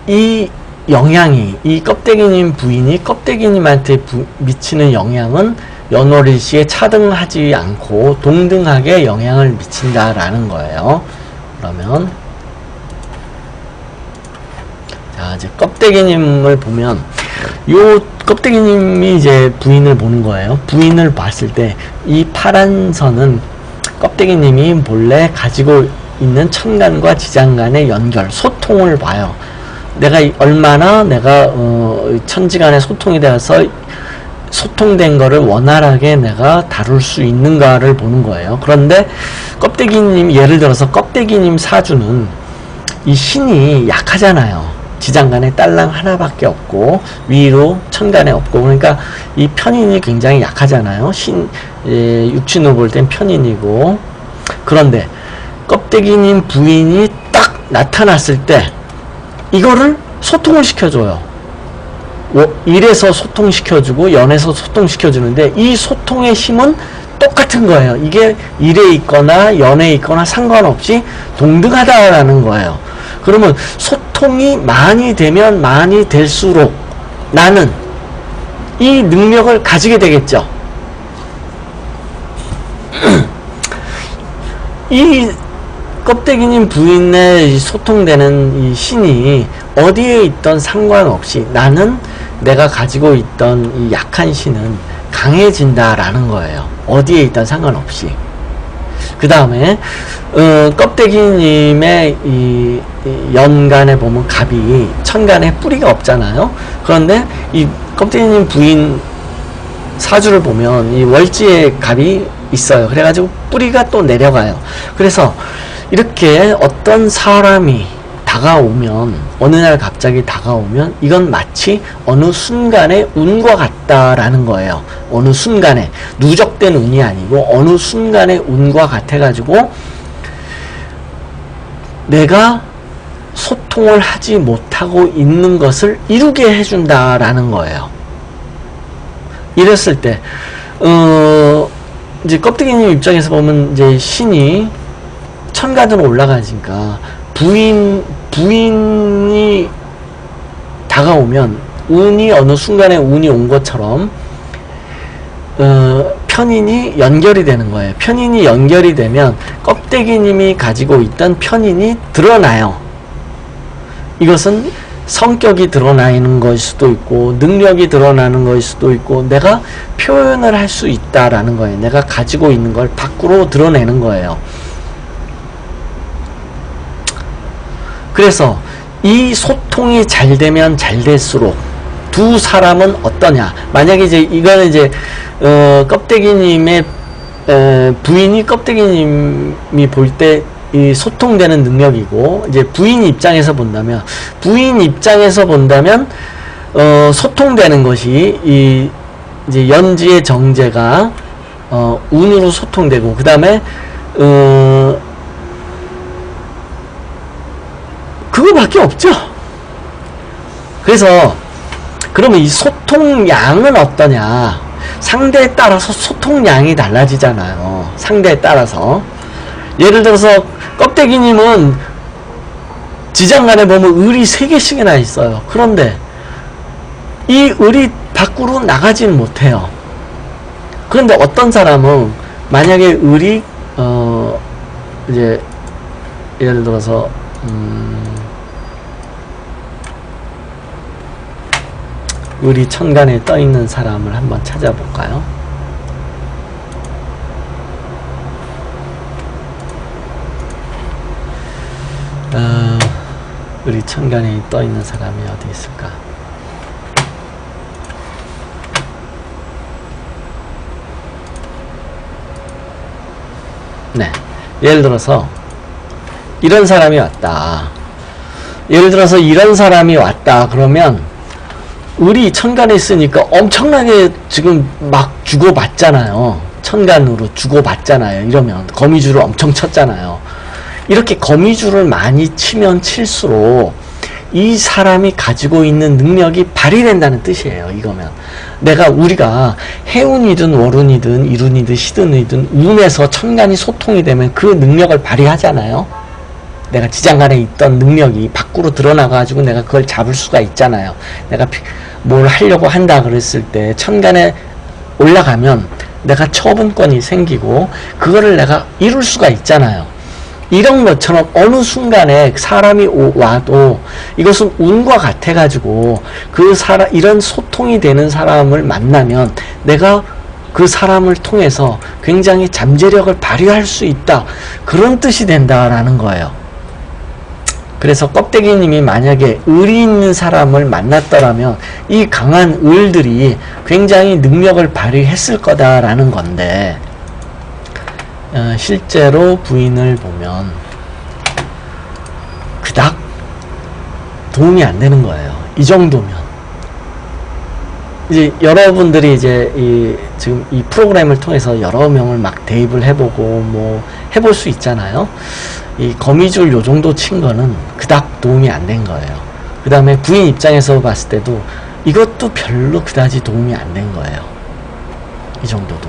이 영향이, 이 껍데기님 부인이 껍데기님한테 미치는 영향은 연월일시에 차등하지 않고 동등하게 영향을 미친다라는 거예요. 그러면 자, 이제 껍데기님을 보면, 요 껍데기님이 이제 부인을 보는 거예요. 부인을 봤을 때 이 파란 선은 껍데기님이 본래 가지고 있는 천간과 지장간의 연결, 소통을 봐요. 내가 얼마나 내가 천지간의 소통이 되어서 소통된 거를 원활하게 내가 다룰 수 있는가를 보는 거예요. 그런데 껍데기님, 예를 들어서 껍데기님 사주는 이 신이 약하잖아요. 지장간에 딸랑 하나밖에 없고 위로 천간에 없고, 그러니까 이 편인이 굉장히 약하잖아요. 육친으로 볼 땐 편인이고. 그런데 껍데기님 부인이 딱 나타났을 때 이거를 소통을 시켜줘요. 일에서 소통시켜주고 연에서 소통시켜주는데, 이 소통의 힘은 똑같은 거예요. 이게 일에 있거나 연에 있거나 상관없이 동등하다라는 거예요. 그러면 소통이 많이 되면 많이 될수록 나는 이 능력을 가지게 되겠죠. 이 껍데기님 부인의 소통되는 이 신이 어디에 있던 상관없이 나는 내가 가지고 있던 이 약한 신은 강해진다라는 거예요. 어디에 있던 상관없이. 그 다음에 껍데기님의 이 연간에 보면 갑이 천간에 뿌리가 없잖아요. 그런데 이 껍데기님 부인 사주를 보면 이 월지에 갑이 있어요. 그래가지고 뿌리가 또 내려가요. 그래서 이렇게 어떤 사람이 다가오면, 어느 날 갑자기 다가오면 이건 마치 어느 순간의 운과 같다라는 거예요. 어느 순간에, 누적된 운이 아니고 어느 순간의 운과 같아가지고 내가 소통을 하지 못하고 있는 것을 이루게 해준다라는 거예요. 이랬을 때 이제 껍데기님 입장에서 보면 이제 신이 천간으로 올라가니까 부인이 다가오면 운이 어느 순간에 운이 온 것처럼 편인이 연결이 되는 거예요. 편인이 연결이 되면 껍데기님이 가지고 있던 편인이 드러나요. 이것은 성격이 드러나는 것일 수도 있고 능력이 드러나는 것일 수도 있고 내가 표현을 할 수 있다라는 거예요. 내가 가지고 있는 걸 밖으로 드러내는 거예요. 그래서 이 소통이 잘 되면 잘 될수록 두 사람은 어떠냐. 만약에 이제 이거는 이제 껍데기님의 부인이 껍데기님이 볼 때 이 소통되는 능력이고, 이제 부인 입장에서 본다면 소통되는 것이 이 이제 연지의 정제가 운으로 소통되고, 그 다음에 그거밖에 없죠. 그래서 그러면 이 소통량은 어떠냐? 상대에 따라서 소통량이 달라지잖아요. 상대에 따라서. 예를 들어서 껍데기님은 지장간에 보면 을이 3개씩이나 있어요. 그런데 이 을이 밖으로 나가지는 못해요. 그런데 어떤 사람은 만약에 을이 이제 예를 들어서 을이 천간에 떠 있는 사람을 한번 찾아볼까요? 을이 천간에 떠 있는 사람이 어디 있을까? 네, 예를 들어서 이런 사람이 왔다. 예를 들어서 이런 사람이 왔다 그러면 을이 천간에 있으니까 엄청나게 지금 막 주고받잖아요. 천간으로 주고받잖아요. 이러면 거미줄을 엄청 쳤잖아요. 이렇게 거미줄을 많이 치면 칠수록 이 사람이 가지고 있는 능력이 발휘된다는 뜻이에요. 이거면 우리가 해운이든 월운이든 일운이든 시든이든 운에서 천간이 소통이 되면 그 능력을 발휘하잖아요. 내가 지장간에 있던 능력이 밖으로 드러나가지고 내가 그걸 잡을 수가 있잖아요. 내가 뭘 하려고 한다 그랬을 때 천간에 올라가면 내가 처분권이 생기고 그거를 내가 이룰 수가 있잖아요. 이런 것처럼 어느 순간에 사람이 와도 이것은 운과 같아가지고 이런 소통이 되는 사람을 만나면 내가 그 사람을 통해서 굉장히 잠재력을 발휘할 수 있다. 그런 뜻이 된다라는 거예요. 그래서 껍데기님이 만약에 을이 있는 사람을 만났더라면 이 강한 을들이 굉장히 능력을 발휘했을 거다라는 건데, 실제로 부인을 보면 그닥 도움이 안 되는 거예요. 이 정도면. 이제 여러분들이 이제 지금 이 프로그램을 통해서 여러 명을 막 대입을 해보고 뭐 해볼 수 있잖아요. 이 거미줄 요 정도 친 거는 그닥 도움이 안 된 거예요. 그 다음에 부인 입장에서 봤을 때도 이것도 별로 그다지 도움이 안 된 거예요. 이 정도도.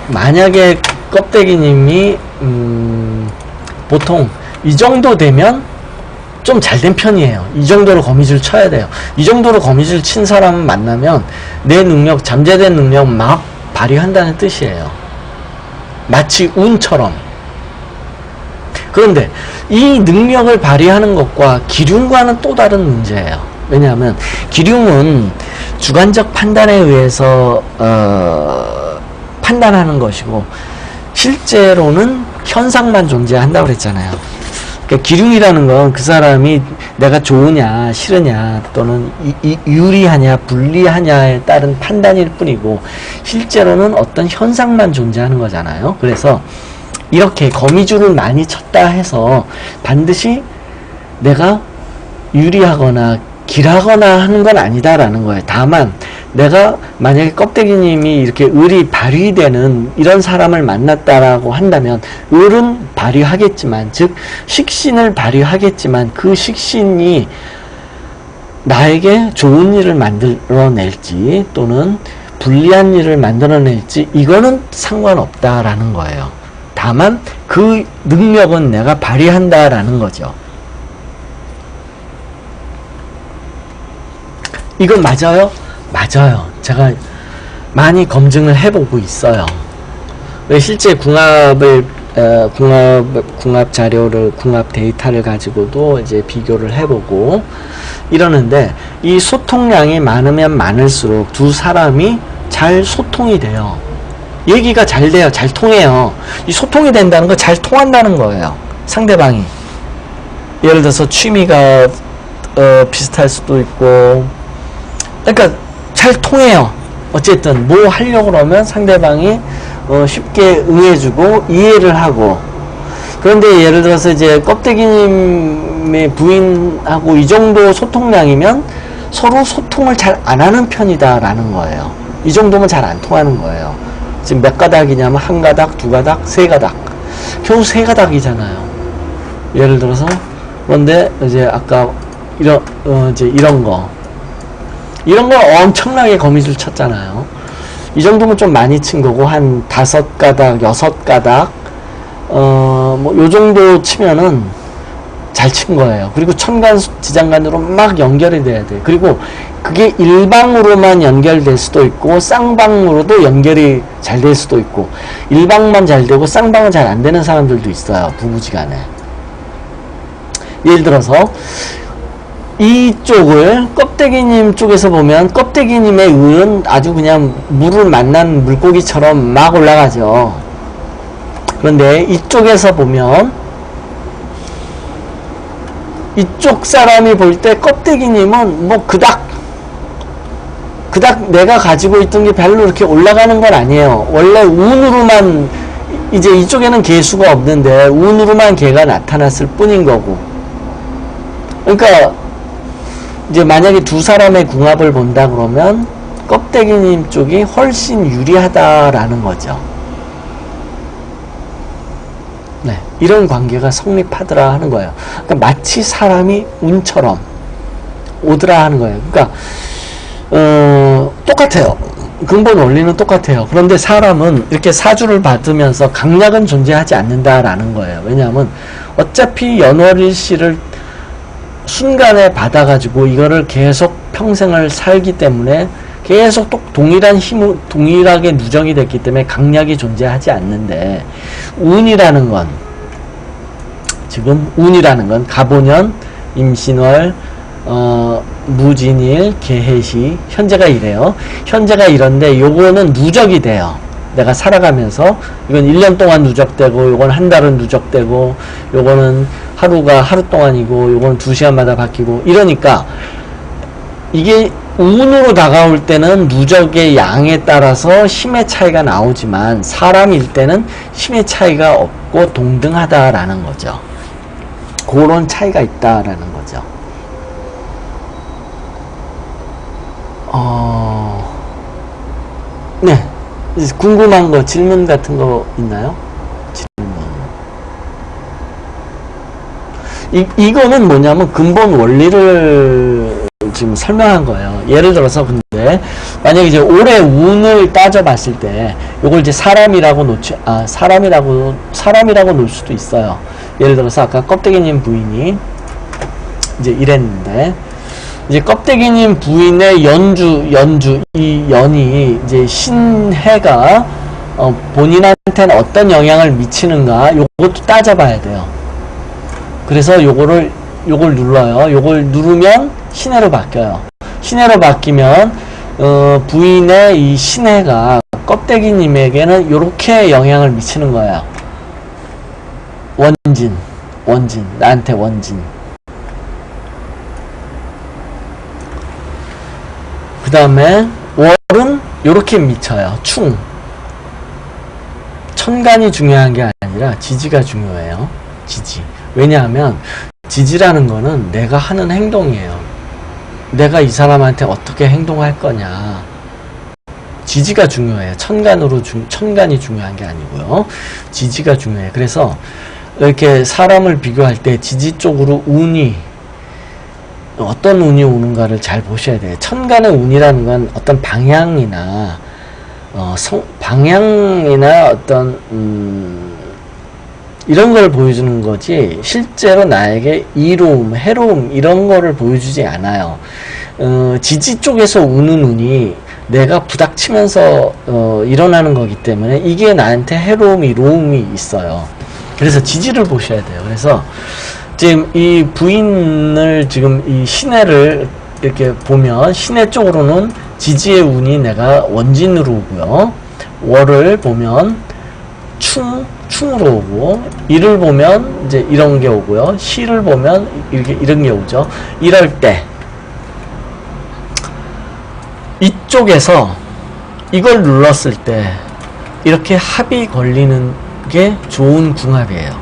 만약에 껍데기님이 보통 이 정도 되면 좀 잘된 편이에요. 이 정도로 거미줄 쳐야 돼요. 이 정도로 거미줄 친 사람을 만나면 내 능력, 잠재된 능력 막 발휘한다는 뜻이에요. 마치 운처럼. 그런데 이 능력을 발휘하는 것과 기륭과는 또 다른 문제예요. 왜냐하면 기륭은 주관적 판단에 의해서 판단하는 것이고 실제로는 현상만 존재한다고 그랬잖아요. 그러니까 기륭이라는 건 그 사람이 내가 좋으냐 싫으냐 또는 유리하냐 불리하냐에 따른 판단일 뿐이고 실제로는 어떤 현상만 존재하는 거잖아요. 그래서 이렇게 거미줄을 많이 쳤다 해서 반드시 내가 유리하거나 길하거나 하는 건 아니다라는 거예요. 다만 내가 만약에 껍데기님이 이렇게 을이 발휘되는 이런 사람을 만났다라고 한다면 을은 발휘하겠지만 즉 식신을 발휘하겠지만 그 식신이 나에게 좋은 일을 만들어낼지 또는 불리한 일을 만들어낼지 이거는 상관없다라는 거예요. 다만 그 능력은 내가 발휘한다라는 거죠. 이건 맞아요? 맞아요. 제가 많이 검증을 해보고 있어요. 실제 궁합 자료를, 궁합 데이터를 가지고도 이제 비교를 해보고 이러는데 이 소통량이 많으면 많을수록 두 사람이 잘 소통이 돼요. 얘기가 잘 돼요. 잘 통해요. 이 소통이 된다는 거 잘 통한다는 거예요. 상대방이. 예를 들어서 취미가 비슷할 수도 있고 그러니까 잘 통해요. 어쨌든 뭐 하려고 그러면 상대방이 쉽게 응해주고 이해를 하고 그런데 예를 들어서 이제 껍데기님의 부인하고 이 정도 소통량이면 서로 소통을 잘 안 하는 편이다 라는 거예요. 이 정도면 잘 안 통하는 거예요. 지금 몇 가닥이냐면 한 가닥, 두 가닥, 세 가닥. 겨우 세 가닥이잖아요. 예를 들어서 그런데 이제 아까 이제 이런 거 엄청나게 거미줄 쳤잖아요. 이 정도면 좀 많이 친 거고 한 5가닥, 6가닥 뭐 요 정도 치면은 잘 친 거예요. 그리고 천간 지장간으로 막 연결이 돼야 돼. 그리고 그게 일방으로만 연결될 수도 있고 쌍방으로도 연결이 잘 될 수도 있고 일방만 잘 되고 쌍방은 잘 안 되는 사람들도 있어요. 부부지간에. 예를 들어서 이쪽을 껍데기님 쪽에서 보면 껍데기님의 은은 아주 그냥 물을 만난 물고기처럼 막 올라가죠. 그런데 이쪽에서 보면 이쪽 사람이 볼 때 껍데기님은 뭐 그닥 내가 가지고 있던 게 별로 이렇게 올라가는 건 아니에요. 원래 운으로만 이제 이쪽에는 개수가 없는데 운으로만 개가 나타났을 뿐인 거고. 그러니까 이제 만약에 두 사람의 궁합을 본다 그러면 껍데기님 쪽이 훨씬 유리하다라는 거죠. 네, 이런 관계가 성립하더라 하는 거예요. 그러니까 마치 사람이 운처럼 오더라 하는 거예요. 그러니까 똑같아요. 근본 원리는 똑같아요. 그런데 사람은 이렇게 사주를 받으면서 강약은 존재하지 않는다라는 거예요. 왜냐하면 어차피 연월일시를 순간에 받아가지고 이거를 계속 평생을 살기 때문에 계속 동일한 힘, 동일하게 누적이 됐기 때문에 강약이 존재하지 않는데 운이라는 건 지금 운이라는 건 갑오년, 임신월, 무진일, 개해시 현재가 이래요. 현재가 이런데 요거는 누적이 돼요. 내가 살아가면서 이건 1년 동안 누적되고 요건 한 달은 누적되고 요거는 하루가 하루 동안이고 요거는 2시간마다 바뀌고 이러니까 이게 운으로 다가올 때는 누적의 양에 따라서 힘의 차이가 나오지만 사람일 때는 힘의 차이가 없고 동등하다라는 거죠. 그런 차이가 있다라는 거죠. 네. 궁금한 거, 질문 같은 거 있나요? 질문. 이거는 뭐냐면 근본 원리를 지금 설명한 거예요. 예를 들어서 근데 만약에 이제 올해 운을 따져봤을 때 요걸 이제 사람이라고 놓을 수도 있어요. 예를 들어서 아까 껍데기님 부인이 이제 이랬는데 이제 껍데기님 부인의 연주 이 연이 이제 신해가 본인한테는 어떤 영향을 미치는가 요것도 따져봐야 돼요. 그래서 요걸 눌러요. 요걸 누르면 신해로 바뀌어요. 신해로 바뀌면 부인의 이 신해가 껍데기님에게는 요렇게 영향을 미치는 거예요. 원진 나한테 원진. 그 다음에 월은 요렇게 미쳐요. 충. 천간이 중요한 게 아니라 지지가 중요해요. 지지. 왜냐하면 지지라는 거는 내가 하는 행동이에요. 내가 이 사람한테 어떻게 행동할 거냐. 지지가 중요해요. 천간이 중요한 게 아니고요. 지지가 중요해요. 그래서 이렇게 사람을 비교할 때 지지 쪽으로 어떤 운이 오는가를 잘 보셔야 돼요. 천간의 운이라는 건 어떤 방향이나 어떤 이런 걸 보여주는 거지 실제로 나에게 이로움, 해로움 이런 거를 보여주지 않아요. 지지 쪽에서 우는 운이 내가 부닥치면서 일어나는 거기 때문에 이게 나한테 해로움, 이로움이 있어요. 그래서 지지를 보셔야 돼요. 그래서 지금 이 부인을 지금 이 신해를 이렇게 보면 신해 쪽으로는 지지의 운이 내가 원진으로 오고요. 월을 보면 충으로 오고 일을 보면 이제 이런 게 오고요. 시를 보면 이런 게 오죠. 이럴 때 이쪽에서 이걸 눌렀을 때 이렇게 합이 걸리는 게 좋은 궁합이에요.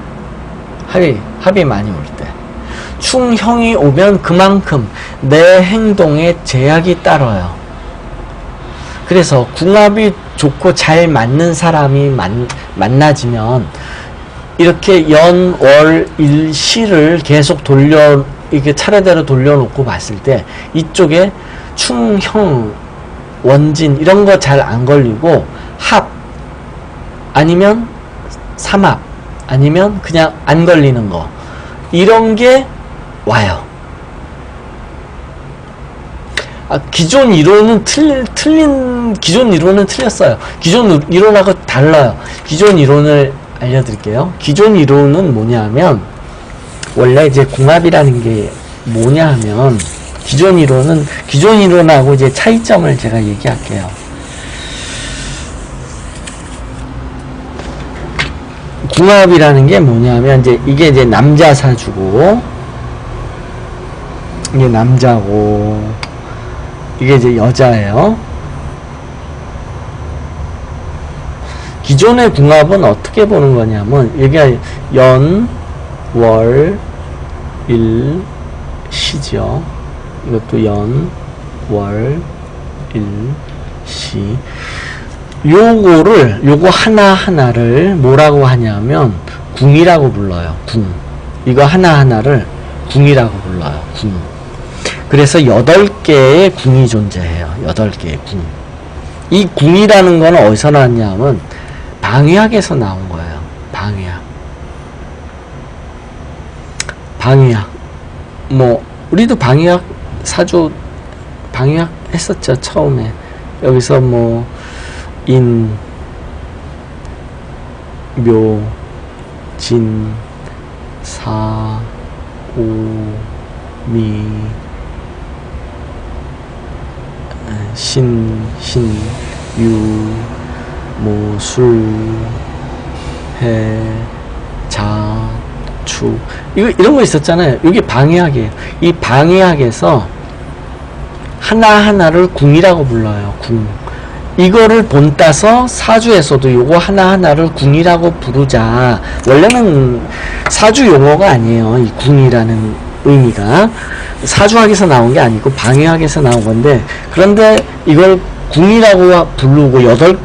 합이 많이 올 때. 충형이 오면 그만큼 내 행동에 제약이 따라요. 그래서 궁합이 좋고 잘 맞는 사람이 만나지면 이렇게 연, 월, 일, 시를 계속 이렇게 차례대로 돌려놓고 봤을 때 이쪽에 충, 형, 원진 이런 거 잘 안 걸리고 합 아니면 삼합 아니면 그냥 안 걸리는 거 이런 게 와요. 기존 이론은 기존 이론은 틀렸어요. 기존 이론하고 달라요. 기존 이론을 알려드릴게요. 기존 이론은 뭐냐면 원래 이제 궁합이라는 게 뭐냐 하면 기존 이론하고 이제 차이점을 제가 얘기할게요. 궁합이라는 게 뭐냐면 이게 이제 남자 사주고 이게 남자고 이게 이제 여자예요. 기존의 궁합은 어떻게 보는 거냐면 여기가 연, 월, 일, 시죠. 이것도 연, 월, 일, 시. 요거 하나하나를 뭐라고 하냐면 궁이라고 불러요. 궁. 이거 하나하나를 궁이라고 불러요. 궁. 그래서 8개의 궁이 존재해요. 8개의 궁. 이 궁이라는 거는 어디서 나왔냐면 방위학에서 나온 거예요. 방위학. 뭐 우리도 방위학 사주 방위학 했었죠. 처음에. 여기서 뭐 인, 묘, 진, 사, 오, 미, 신, 유, 뭐, 술, 해, 자, 축. 이런 거 있었잖아요. 이게 방위학이에요. 이 방위학에서 하나하나를 궁이라고 불러요. 궁. 이거를 본따서 사주에서도 요거 하나하나를 궁이라고 부르자. 원래는 사주 용어가 아니에요. 이 궁이라는 의미가. 사주학에서 나온 게 아니고 방위학에서 나온 건데, 그런데 이걸 궁이라고 부르고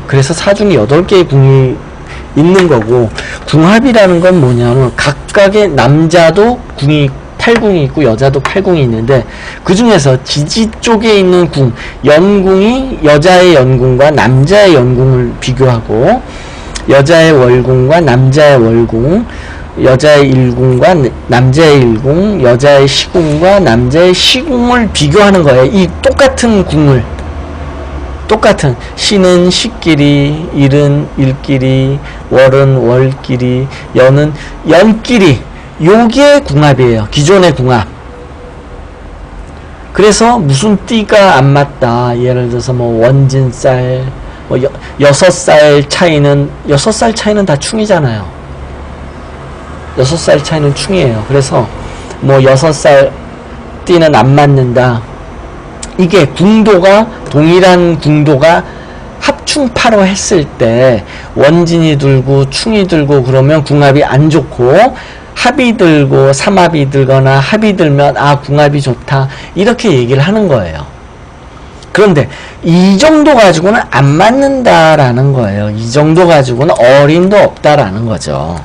그래서 사중에 8개의 궁이 있는 거고, 궁합이라는 건 뭐냐면 각각의 남자도 궁이 8궁이 있고 여자도 8궁이 있는데 그 중에서 지지 쪽에 있는 궁, 연궁이 여자의 연궁과 남자의 연궁을 비교하고 여자의 월궁과 남자의 월궁, 여자의 일궁과 남자의 일궁, 여자의 시궁과 남자의 시궁을 비교하는 거예요. 이 똑같은 궁을. 똑같은 시는 시끼리, 일은 일끼리, 월은 월끼리, 연은 연끼리. 요게 궁합이에요. 기존의 궁합. 그래서 무슨 띠가 안 맞다. 예를 들어서 뭐 원진살, 뭐 6살 차이는 6살 차이는 다 충이잖아요. 6살 차이는 충이에요. 그래서 뭐 6살 띠는 안 맞는다. 이게 궁도가 동일한 궁도가 합충파로 했을 때 원진이 들고 충이 들고 그러면 궁합이 안 좋고, 합이 들고 삼합이 들거나 합이 들면 궁합이 좋다 이렇게 얘기를 하는 거예요. 그런데 이 정도 가지고는 안 맞는다라는 거예요. 이 정도 가지고는 어림도 없다라는 거죠.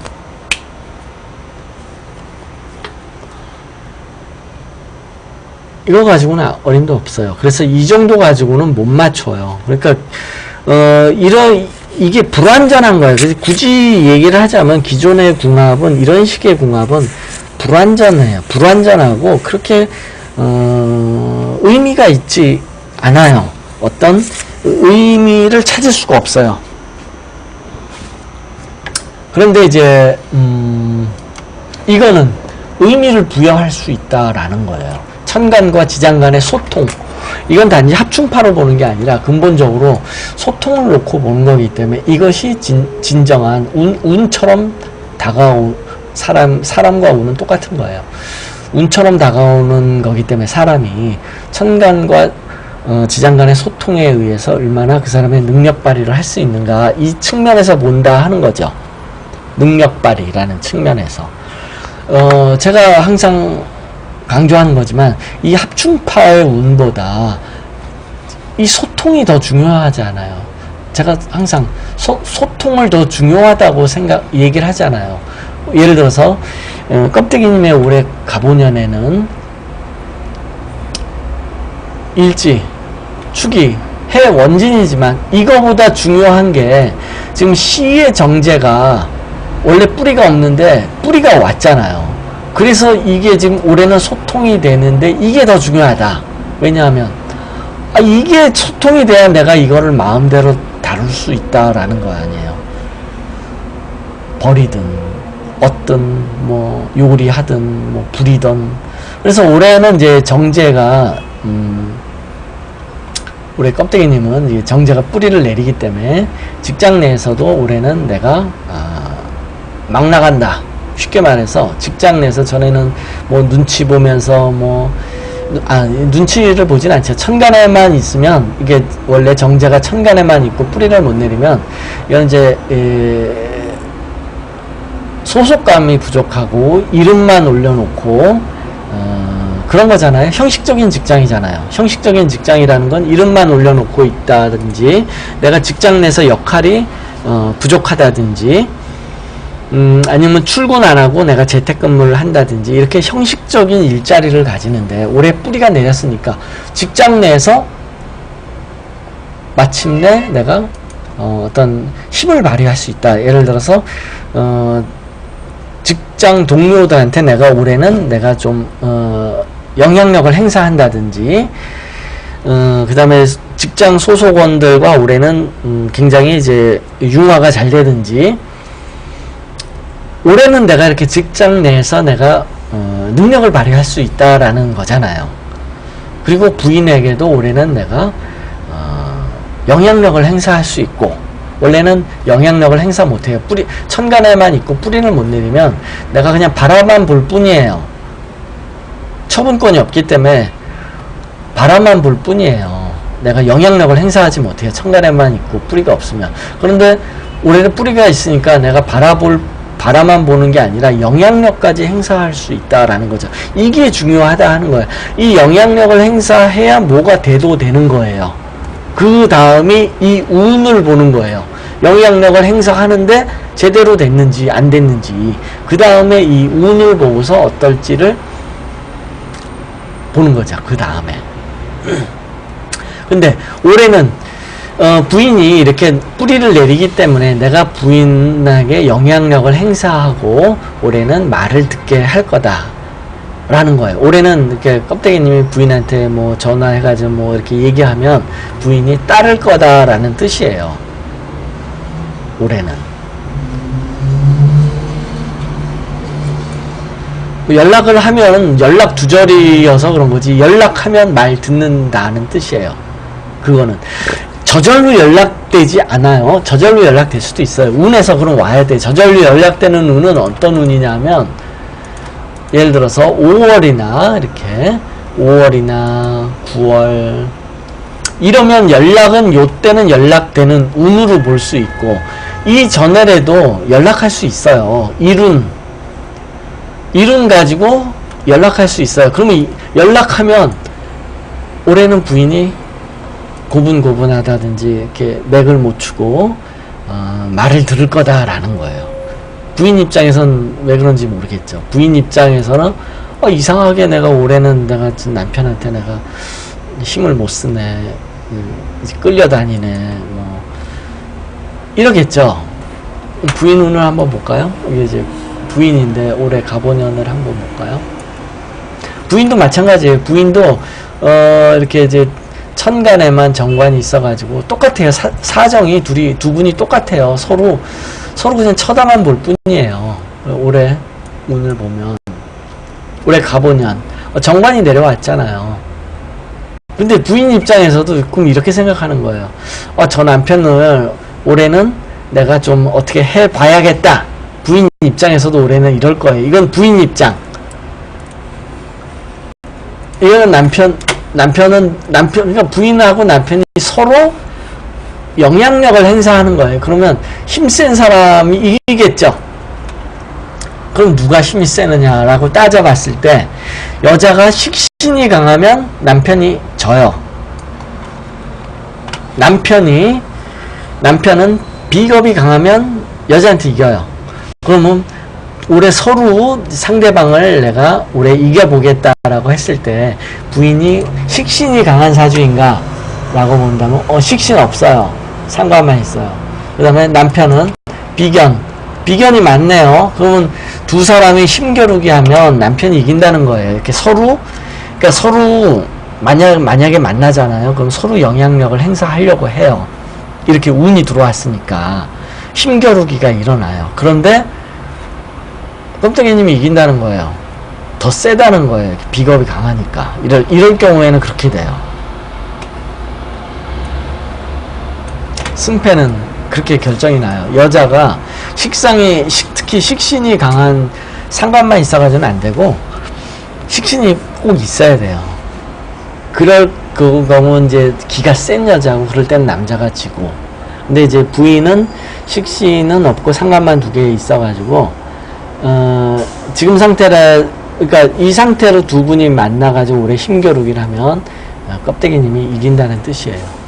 이거 가지고는 어림도 없어요. 그래서 이 정도 가지고는 못 맞춰요. 그러니까 이게 불완전한 거예요. 그래서 굳이 얘기를 하자면 기존의 궁합은, 이런 식의 궁합은 불완전해요. 불완전하고 그렇게 의미가 있지 않아요. 어떤 의미를 찾을 수가 없어요. 그런데 이제 이거는 의미를 부여할 수 있다라는 거예요. 천간과 지장 간의 소통. 이건 단지 합충파로 보는 게 아니라 근본적으로 소통을 놓고 보는 거기 때문에 이것이 진정한 운처럼 다가온 사람과 운은 똑같은 거예요. 운처럼 다가오는 거기 때문에 사람이 천간과 지장 간의 소통에 의해서 얼마나 그 사람의 능력 발휘를 할 수 있는가, 이 측면에서 본다 하는 거죠. 능력 발휘라는 측면에서. 제가 항상 강조하는 거지만 이 합충파의 운보다 이 소통이 더 중요하지 않아요. 제가 항상 소통을 더 중요하다고 얘기를 하잖아요. 예를 들어서 껍데기님의 올해 갑오년에는 일지, 축이, 해 원진이지만 이거보다 중요한 게 지금 시의 정제가 원래 뿌리가 없는데 뿌리가 왔잖아요. 그래서 이게 지금 올해는 소통이 되는데 이게 더 중요하다. 왜냐하면 이게 소통이 돼야 내가 이거를 마음대로 다룰 수 있다라는 거 아니에요. 버리든 어떤 뭐 요리하든 뭐 불이든. 그래서 올해는 이제 정제가 우리 껍데기님은 정제가 뿌리를 내리기 때문에 직장 내에서도 올해는 내가 막 나간다. 쉽게 말해서 직장 내에서 전에는 뭐 눈치 보면서 눈치를 보진 않죠. 천간에만 있으면 이게 원래 정제가 천간에만 있고 뿌리를 못 내리면 이건 이제 소속감이 부족하고 이름만 올려놓고 그런 거잖아요. 형식적인 직장이잖아요. 형식적인 직장이라는 건 이름만 올려놓고 있다든지 내가 직장 내에서 역할이 부족하다든지 아니면 출근 안 하고 내가 재택근무를 한다든지 이렇게 형식적인 일자리를 가지는데 올해 뿌리가 내렸으니까 직장 내에서 마침내 내가 어떤 힘을 발휘할 수 있다. 예를 들어서 직장 동료들한테 내가 올해는 내가 좀 영향력을 행사한다든지 그 다음에 직장 소속원들과 올해는 굉장히 이제 융화가 잘 되든지 올해는 내가 이렇게 직장 내에서 내가 능력을 발휘할 수 있다라는 거잖아요. 그리고 부인에게도 올해는 내가 영향력을 행사할 수 있고 원래는 영향력을 행사 못해요. 천간에만 있고 뿌리를 못 내리면 내가 그냥 바라만 볼 뿐이에요. 처분권이 없기 때문에 바라만 볼 뿐이에요. 내가 영향력을 행사하지 못해요. 천간에만 있고 뿌리가 없으면. 그런데 올해는 뿌리가 있으니까 내가 바라만 보는 게 아니라 영향력까지 행사할 수 있다라는 거죠. 이게 중요하다 하는 거예요. 이 영향력을 행사해야 뭐가 돼도 되는 거예요. 그 다음이 이 운을 보는 거예요. 영향력을 행사하는데 제대로 됐는지 안 됐는지 그 다음에 이 운을 보고서 어떨지를 보는 거죠. 그 다음에 근데 올해는 부인이 이렇게 뿌리를 내리기 때문에 내가 부인에게 영향력을 행사하고 올해는 말을 듣게 할 거다 라는 거예요. 올해는 이렇게 껍데기님이 부인한테 뭐 전화해가지고 뭐 이렇게 얘기하면 부인이 따를 거다라는 뜻이에요. 올해는 연락을 하면 연락 두절이어서 그런 거지 연락하면 말 듣는다는 뜻이에요. 그거는 저절로 연락되지 않아요. 저절로 연락될 수도 있어요. 운에서 그럼 와야 돼. 저절로 연락되는 운은 어떤 운이냐면 예를 들어서 5월이나 이렇게 5월이나 9월 이러면 연락은 요때는 연락되는 운으로 볼 수 있고 이 전에라도 연락할 수 있어요. 이룬 가지고 연락할 수 있어요. 그러면 연락하면 올해는 부인이 고분고분하다든지 이렇게 맥을 못 추고 말을 들을 거다라는 거예요. 부인 입장에선 왜 그런지 모르겠죠. 부인 입장에서는 이상하게 내가 올해는 내가 남편한테 내가 힘을 못 쓰네, 이제 끌려다니네, 뭐 이러겠죠. 부인 운을 한번 볼까요? 이게 이제 부인인데 올해 갑오년을 한번 볼까요? 부인도 마찬가지예요. 부인도 이렇게 이제 천간에만 정관이 있어가지고 똑같아요. 사정이 두 분이 똑같아요. 서로 그냥 쳐다만 볼 뿐이에요. 올해 운을 보면 올해 갑오년 정관이 내려왔잖아요. 근데 부인 입장에서도 그럼 이렇게 생각하는 거예요. 저 남편을 올해는 내가 좀 어떻게 해봐야겠다. 부인 입장에서도 올해는 이럴 거예요. 이건 부인 입장. 이거는 남편은 그러니까 부인하고 남편이 서로 영향력을 행사하는 거예요. 그러면 힘센 사람이 이기겠죠. 그럼 누가 힘이 세느냐라고 따져봤을 때 여자가 식신이 강하면 남편이 져요. 남편은 비겁이 강하면 여자한테 이겨요. 그러면 올해 서로 상대방을 내가 올해 이겨보겠다라고 했을 때 부인이 식신이 강한 사주인가? 라고 본다면 식신 없어요. 상관만 있어요. 그 다음에 남편은 비견이 많네요. 그러면 두 사람이 힘겨루기 하면 남편이 이긴다는 거예요. 이렇게 그러니까 서로 만약에 만나잖아요. 그럼 서로 영향력을 행사하려고 해요. 이렇게 운이 들어왔으니까 힘겨루기가 일어나요. 그런데 껌떡이님이 이긴다는 거예요. 더 세다는 거예요. 비겁이 강하니까. 이럴 경우에는 그렇게 돼요. 승패는 그렇게 결정이 나요. 여자가 특히 식신이 강한 상관만 있어가지고는 안 되고, 식신이 꼭 있어야 돼요. 그럴 경우 이제 기가 센 여자고, 그럴 때는 남자가 지고. 근데 이제 부인은 식신은 없고 상관만 2개 있어가지고, 지금 그러니까 이 상태로 두 분이 만나가지고 올해 힘겨루기를 하면, 껍데기님이 이긴다는 뜻이에요.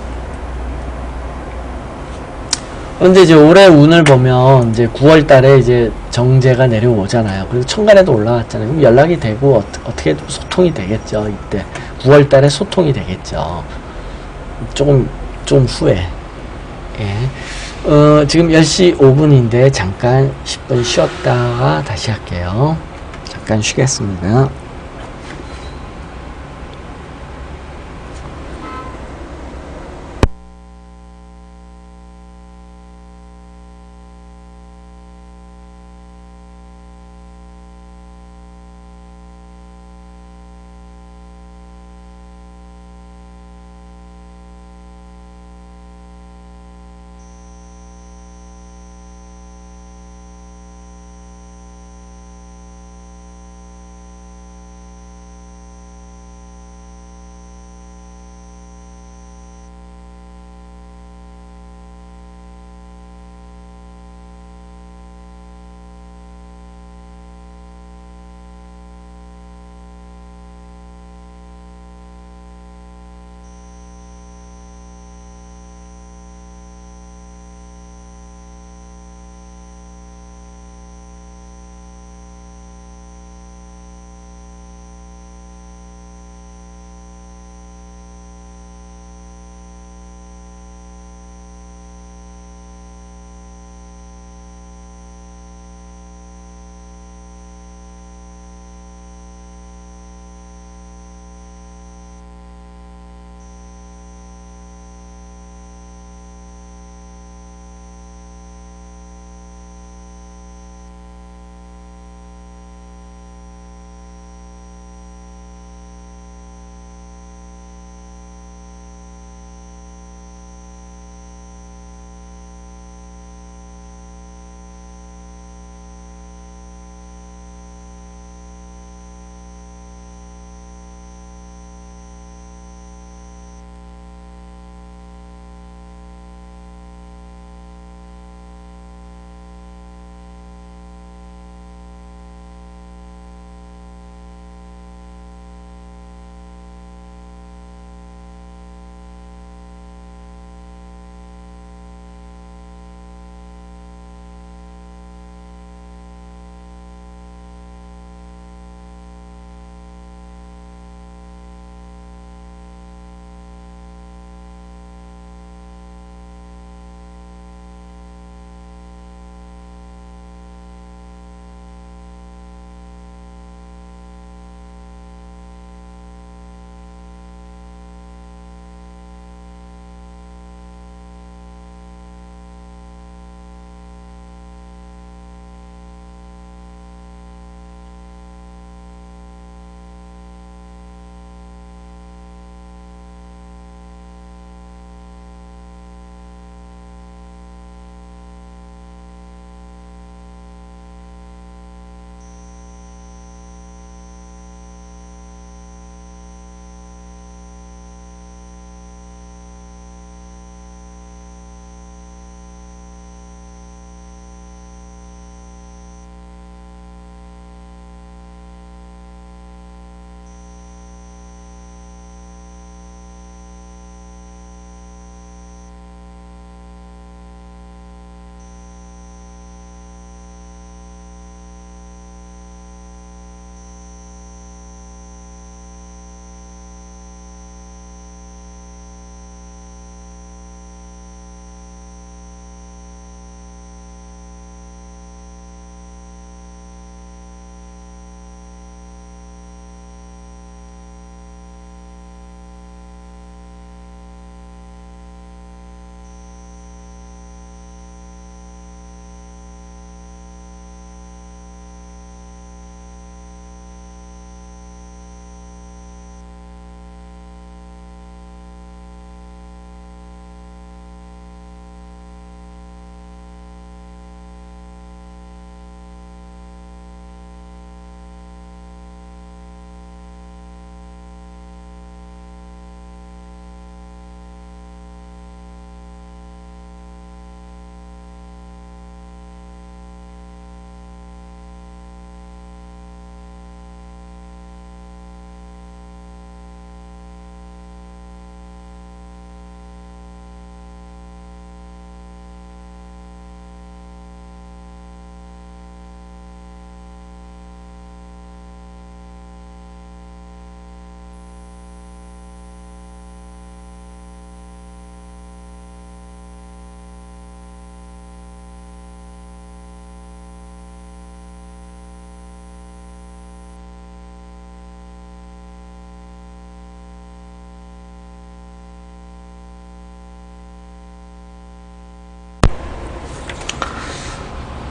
근데 이제 올해 운을 보면 이제 9월 달에 이제 정제가 내려오잖아요. 그리고 천간에도 올라왔잖아요. 그럼 연락이 되고 어떻게 소통이 되겠죠. 이때 9월 달에 소통이 되겠죠. 좀 후에. 예. 지금 10시 5분인데 잠깐 10분 쉬었다가 다시 할게요. 잠깐 쉬겠습니다.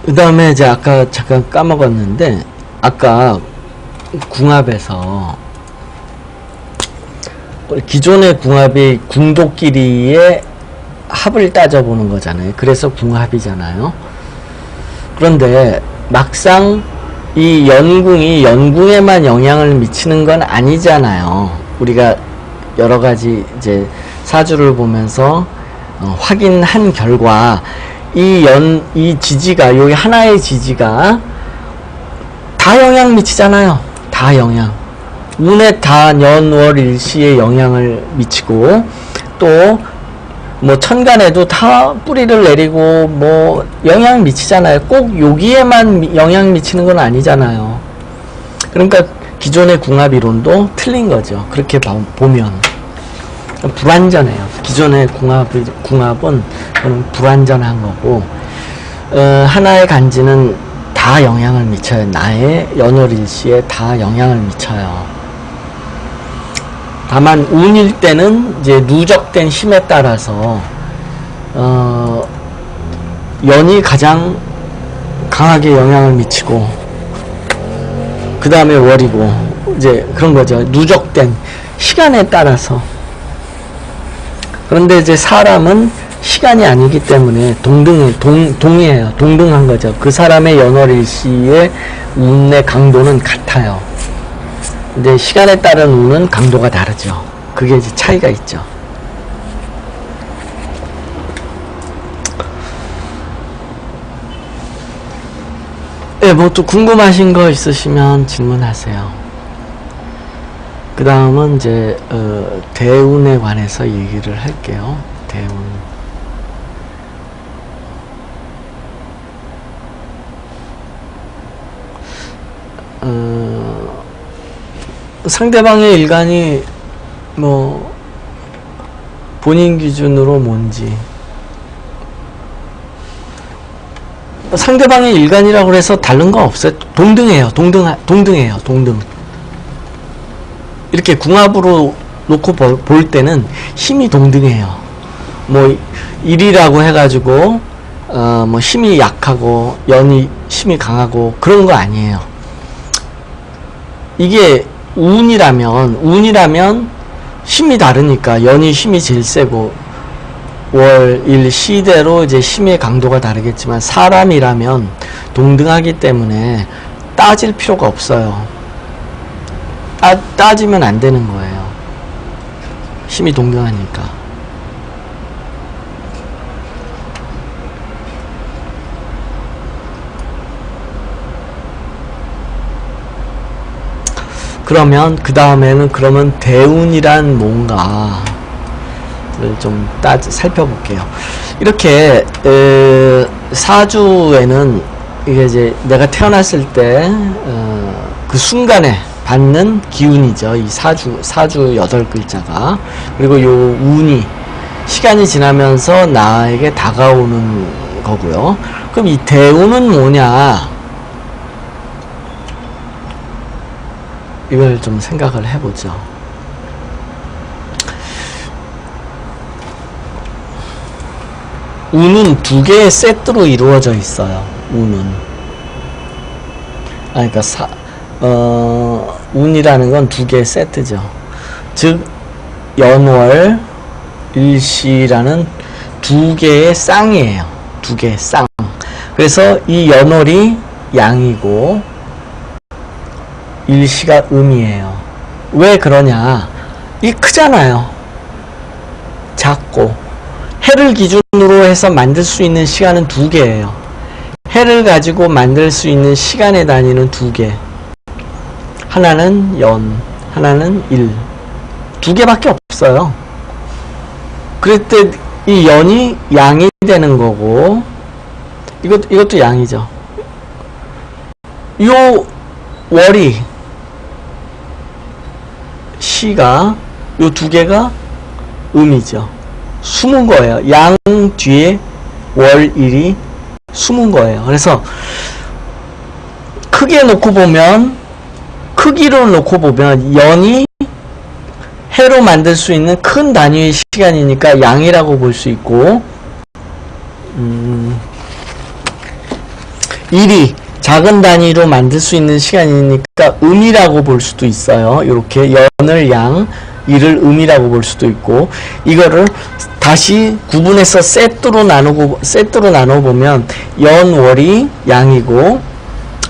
그 다음에 이제 아까 잠깐 까먹었는데, 아까 궁합에서 기존의 궁합이 궁도끼리의 합을 따져보는 거잖아요. 그래서 궁합이잖아요. 그런데 막상 이 연궁이 연궁에만 영향을 미치는 건 아니잖아요. 우리가 여러 가지 이제 사주를 보면서 확인한 결과 이 지지가, 여기 하나의 지지가 다 영향 미치잖아요. 다 영향. 운에 다 년, 월, 일시에 영향을 미치고, 또 뭐 천간에도 다 뿌리를 내리고 뭐 영향 미치잖아요. 꼭 여기에만 영향 미치는 건 아니잖아요. 그러니까 기존의 궁합 이론도 틀린 거죠. 그렇게 보면 불완전해요. 기존의 궁합은 불완전한 거고, 하나의 간지는 다 영향을 미쳐요. 나의 연월일시에 다 영향을 미쳐요. 다만 운일 때는 이제 누적된 힘에 따라서 연이 가장 강하게 영향을 미치고, 그 다음에 월이고, 이제 그런 거죠. 누적된 시간에 따라서. 그런데 이제 사람은 시간이 아니기 때문에 동이에요. 동등한 거죠. 그 사람의 연월일시의 운의 강도는 같아요. 근데 시간에 따른 운은 강도가 다르죠. 그게 이제 차이가 있죠. 네, 뭐 또 궁금하신 거 있으시면 질문하세요. 그 다음은 이제 대운에 관해서 얘기를 할게요. 대운. 상대방의 일간이 뭐 본인 기준으로 뭔지, 상대방의 일간이라고 해서 다른 거 없어요. 동등해요. 동등해요. 동등. 이렇게 궁합으로 놓고 볼 때는 힘이 동등해요. 뭐 일이라고 해가지고 뭐 힘이 약하고 연이 힘이 강하고 그런 거 아니에요. 이게 운이라면 힘이 다르니까 연이 힘이 제일 세고 월, 일, 시대로 이제 힘의 강도가 다르겠지만, 사람이라면 동등하기 때문에 따질 필요가 없어요. 따지면 안 되는 거예요. 힘이 동등하니까. 그러면 그 다음에는 그러면 대운이란 뭔가를 좀 살펴볼게요. 이렇게 사주에는 이게 이제 내가 태어났을 때 그 순간에 받는 기운이죠. 이 사주 8글자가. 그리고 요 운이 시간이 지나면서 나에게 다가오는 거고요. 그럼 이 대운은 뭐냐? 이걸 좀 생각을 해보죠. 운은 두 개의 세트로 이루어져 있어요. 운은. 그러니까 운이라는 건 두 개의 세트죠. 즉 연월 일시라는 두 개의 쌍이에요. 두 개의 쌍. 그래서 이 연월이 양이고 일시가 음이에요. 왜 그러냐? 이 크잖아요. 작고. 해를 기준으로 해서 만들 수 있는 시간은 두 개예요. 해를 가지고 만들 수 있는 시간의 단위는 두 개. 하나는 연, 하나는 일. 두 개밖에 없어요. 그럴 때 이 연이 양이 되는 거고, 이것도 양이죠. 요 월이, 시가, 요 두 개가 음이죠. 숨은 거예요. 양 뒤에 월, 일이 숨은 거예요. 그래서 크기로 놓고 보면 연이 해로 만들 수 있는 큰 단위의 시간이니까 양이라고 볼 수 있고, 일이 작은 단위로 만들 수 있는 시간이니까 음이라고 볼 수도 있어요. 이렇게 연을 양, 일을 음이라고 볼 수도 있고, 이거를 다시 구분해서 세트로 나눠보면 연월이 양이고,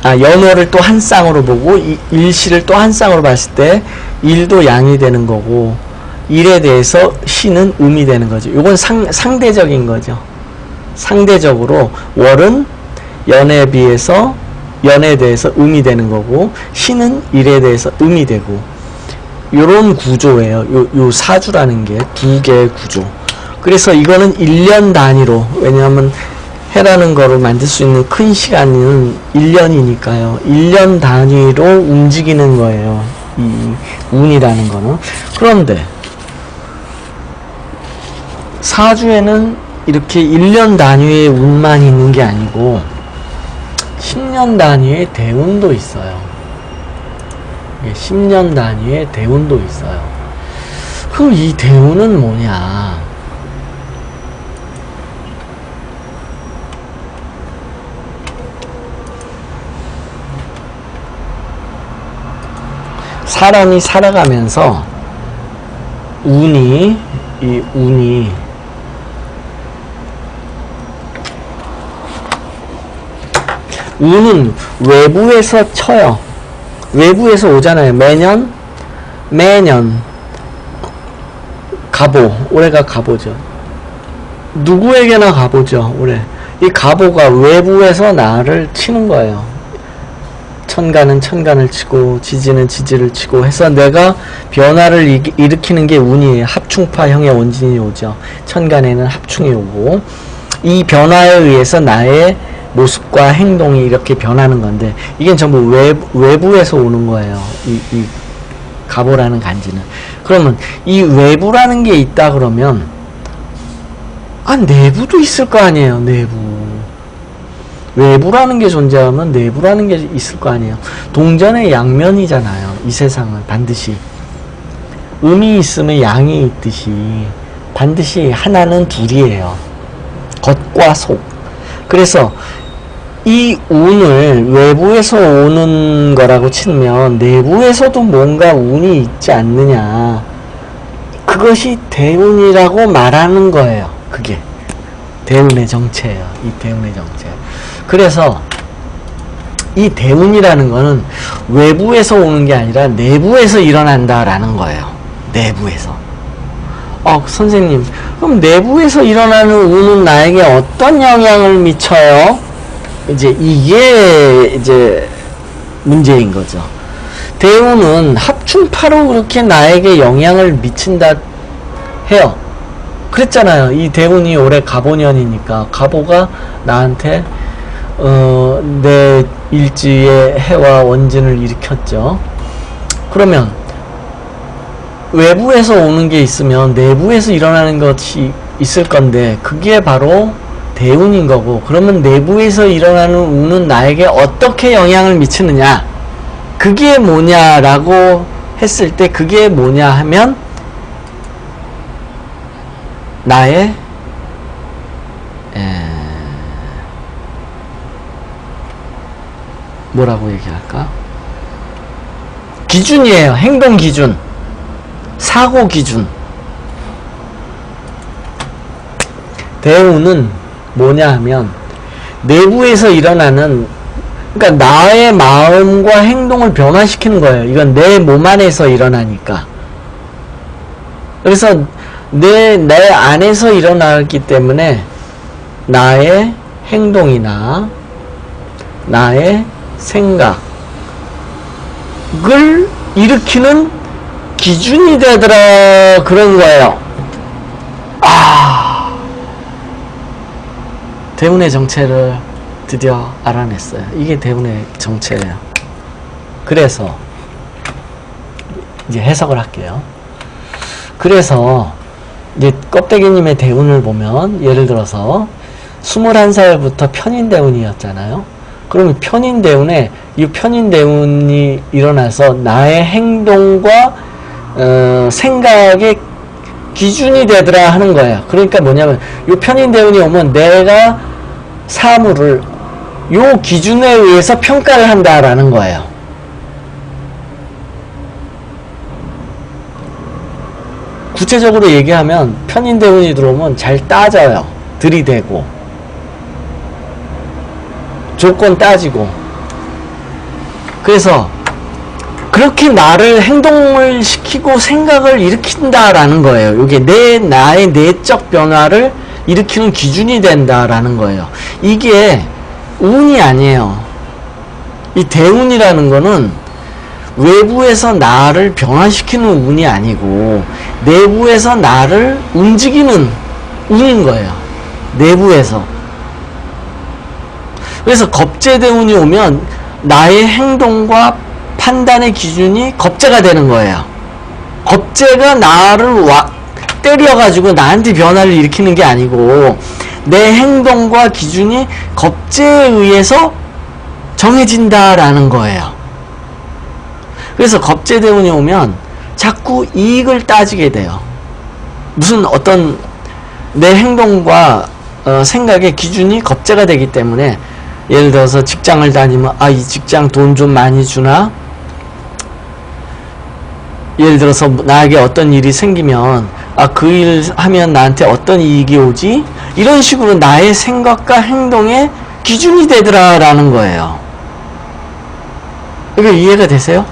연월을 또 한 쌍으로 보고 일시를 또 한 쌍으로 봤을 때 일도 양이 되는 거고, 일에 대해서 시는 음이 되는 거죠. 이건 상대적인 거죠. 상대적으로 월은 연에 대해서 음이 되는 거고, 시는 일에 대해서 음이 되고, 요런 구조예요. 요 사주라는 게 두 개의 구조. 그래서 이거는 1년 단위로, 왜냐하면 해라는 거로 만들 수 있는 큰 시간은 1년이니까요. 1년 단위로 움직이는 거예요. 이 운이라는 거는. 그런데 사주에는 이렇게 1년 단위의 운만 있는 게 아니고 10년 단위의 대운도 있어요. 10년 단위의 대운도 있어요. 그럼 이 대운은 뭐냐? 사람이 살아가면서 운이 운은 외부에서 쳐요. 외부에서 오잖아요. 매년 갑오, 올해가 갑오죠. 누구에게나 갑오죠, 올해. 이 갑오가 외부에서 나를 치는 거예요. 천간은 천간을 치고 지지는 지지를 치고 해서 내가 변화를 일으키는 게 운이에요. 합충파형의 원진이 오죠. 천간에는 합충이 오고, 이 변화에 의해서 나의 모습과 행동이 이렇게 변하는 건데, 이게 전부 외부에서 오는 거예요. 이 갑오라는 간지는. 그러면 이 외부라는 게 있다 그러면 내부도 있을 거 아니에요. 내부. 외부라는 게 존재하면 내부라는 게 있을 거 아니에요. 동전의 양면이잖아요. 이 세상은 반드시. 음이 있으면 양이 있듯이 반드시 하나는 둘이에요. 겉과 속. 그래서 이 운을 외부에서 오는 거라고 치면 내부에서도 뭔가 운이 있지 않느냐. 그것이 대운이라고 말하는 거예요. 그게 대운의 정체예요. 이 대운의 정체. 그래서 이 대운이라는 거는 외부에서 오는 게 아니라 내부에서 일어난다라는 거예요. 내부에서. 선생님, 그럼 내부에서 일어나는 운은 나에게 어떤 영향을 미쳐요? 이게 문제인 거죠. 대운은 합충파로 그렇게 나에게 영향을 미친다 해요. 그랬잖아요. 이 대운이 올해 갑오년이니까 갑오가 나한테 내 일지의 해와 원진을 일으켰죠. 그러면 외부에서 오는 게 있으면 내부에서 일어나는 것이 있을 건데, 그게 바로 대운인 거고, 그러면 내부에서 일어나는 운은 나에게 어떻게 영향을 미치느냐, 그게 뭐냐라고 했을 때, 그게 뭐냐 하면 나의 뭐라고 얘기할까? 기준이에요. 행동 기준, 사고 기준. 대운은 뭐냐 하면 내부에서 일어나는, 그러니까 나의 마음과 행동을 변화시키는 거예요. 이건 내 몸 안에서 일어나니까. 그래서 내 안에서 일어나기 때문에 나의 행동이나 나의 생각을 일으키는 기준이 되더라, 그런 거예요. 대운의 정체를 드디어 알아냈어요. 이게 대운의 정체예요. 그래서 이제 해석을 할게요. 그래서 이제 껍데기님의 대운을 보면, 예를 들어서 21살부터 편인대운이었잖아요. 그러면 편인대운에 이 편인대운이 일어나서 나의 행동과 생각의 기준이 되더라 하는 거예요. 그러니까 뭐냐면 이 편인대운이 오면 내가 사물을 요 기준에 의해서 평가를 한다라는 거예요. 구체적으로 얘기하면 편인대운이 들어오면 잘 따져요. 들이대고 조건 따지고. 그래서 그렇게 나를 행동을 시키고 생각을 일으킨다라는 거예요. 이게 나의 내적 변화를 일으키는 기준이 된다라는 거예요. 이게 운이 아니에요. 이 대운이라는 거는 외부에서 나를 변화시키는 운이 아니고 내부에서 나를 움직이는 운인 거예요. 내부에서. 그래서 겁재대운이 오면 나의 행동과 판단의 기준이 겁재가 되는 거예요. 겁재가 나를 때려가지고 나한테 변화를 일으키는 게 아니고 내 행동과 기준이 겁재에 의해서 정해진다라는 거예요. 그래서 겁재대운이 오면 자꾸 이익을 따지게 돼요. 무슨 어떤 내 행동과 생각의 기준이 겁재가 되기 때문에 예를 들어서 직장을 다니면 아, 이 직장 돈 좀 많이 주나? 예를 들어서 나에게 어떤 일이 생기면 아, 그 일 하면 나한테 어떤 이익이 오지? 이런 식으로 나의 생각과 행동의 기준이 되더라라는 거예요. 이게 이해가 되세요?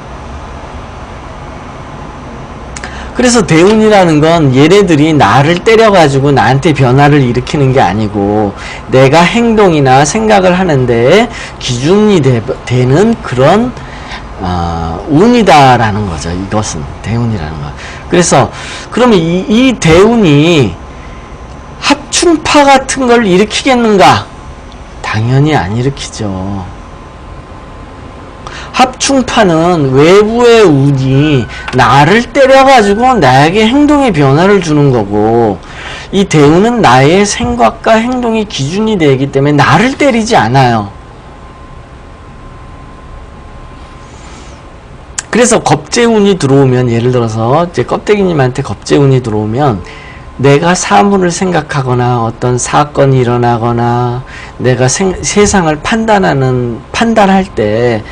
그래서 대운이라는 건 얘네들이 나를 때려가지고 나한테 변화를 일으키는 게 아니고 내가 행동이나 생각을 하는데 기준이 되는 그런 운이다라는 거죠. 이것은 대운이라는 거. 그래서 그러면 이 대운이 합충파 같은 걸 일으키겠는가? 당연히 안 일으키죠. 합충파는 외부의 운이 나를 때려가지고 나에게 행동의 변화를 주는 거고, 이 대운은 나의 생각과 행동의 기준이 되기 때문에 나를 때리지 않아요. 그래서 겁재운이 들어오면, 예를 들어서 이제 껍데기님한테 겁재운이 들어오면 내가 사물을 생각하거나 어떤 사건이 일어나거나 내가 세상을 판단할 때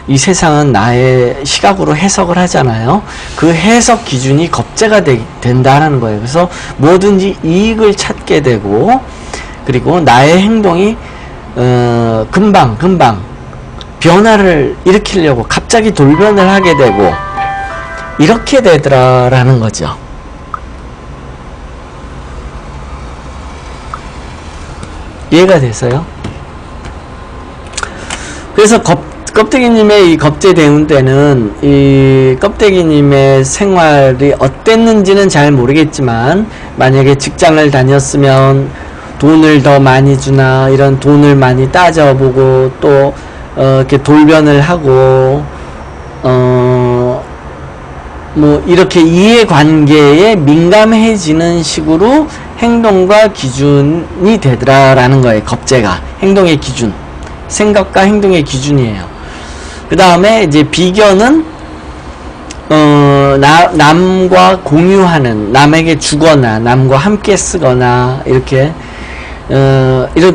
이 세상은 나의 시각으로 해석을 하잖아요. 그 해석 기준이 겁재가 된다는 거예요. 그래서 뭐든지 이익을 찾게 되고, 그리고 나의 행동이 금방 변화를 일으키려고 갑자기 돌변을 하게 되고 이렇게 되더라라는 거죠. 이해가 됐어요? 그래서 껍데기님의 이 겁재대운 때는 이 껍데기님의 생활이 어땠는지는 잘 모르겠지만, 만약에 직장을 다녔으면 돈을 더 많이 주나, 이런 돈을 많이 따져보고 또 이렇게 돌변을 하고 뭐 이렇게 이해관계에 민감해지는 식으로 행동과 기준이 되더라라는 거예요. 겁재가 행동의 기준, 생각과 행동의 기준이에요. 그 다음에 이제 비견은 남과 공유하는, 남에게 주거나 남과 함께 쓰거나 이렇게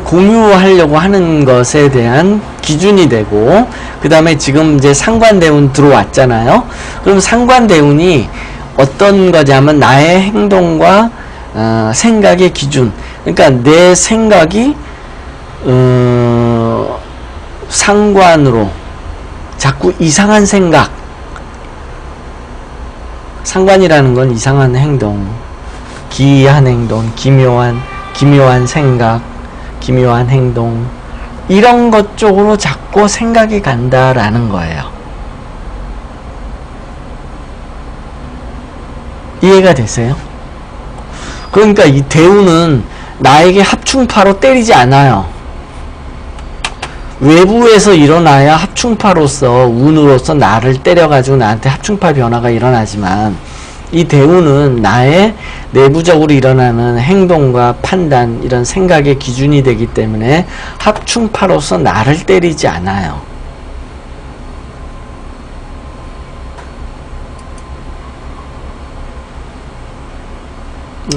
공유하려고 하는 것에 대한 기준이 되고, 그 다음에 지금 이제 상관대운 들어왔잖아요. 그럼 상관대운이 어떤 거냐면 나의 행동과 생각의 기준. 그러니까 내 생각이 상관으로 자꾸 이상한 생각, 상관이라는 건 이상한 행동, 기이한 행동, 기묘한 생각, 기묘한 행동, 이런 것 쪽으로 자꾸 생각이 간다라는 거예요. 이해가 되세요? 그러니까 이 대운은 나에게 합충파로 때리지 않아요. 외부에서 일어나야 합충파로서, 운으로서 나를 때려가지고 나한테 합충파 변화가 일어나지만, 이 대운은 나의 내부적으로 일어나는 행동과 판단, 이런 생각의 기준이 되기 때문에 합충파로서 나를 때리지 않아요.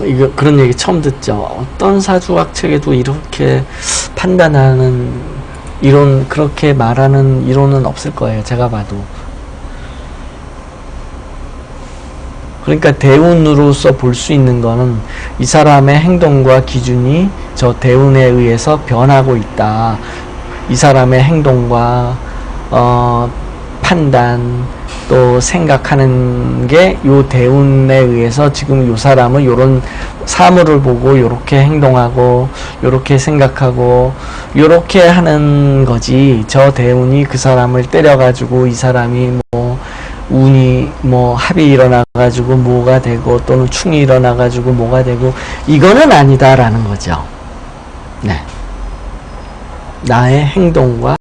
이거 그런 얘기 처음 듣죠. 어떤 사주학 책에도 이렇게 판단하는 이론, 그렇게 말하는 이론은 없을 거예요. 제가 봐도. 그러니까 대운으로서 볼 수 있는 거는 이 사람의 행동과 기준이 저 대운에 의해서 변하고 있다. 이 사람의 행동과 판단 또 생각하는 게 요 대운에 의해서 지금 요 사람은 요런 사물을 보고 요렇게 행동하고 요렇게 생각하고 요렇게 하는 거지, 저 대운이 그 사람을 때려가지고 이 사람이 뭐 운이 뭐 합이 일어나가지고 뭐가 되고 또는 충이 일어나가지고 뭐가 되고 이거는 아니다라는 거죠. 네. 나의 행동과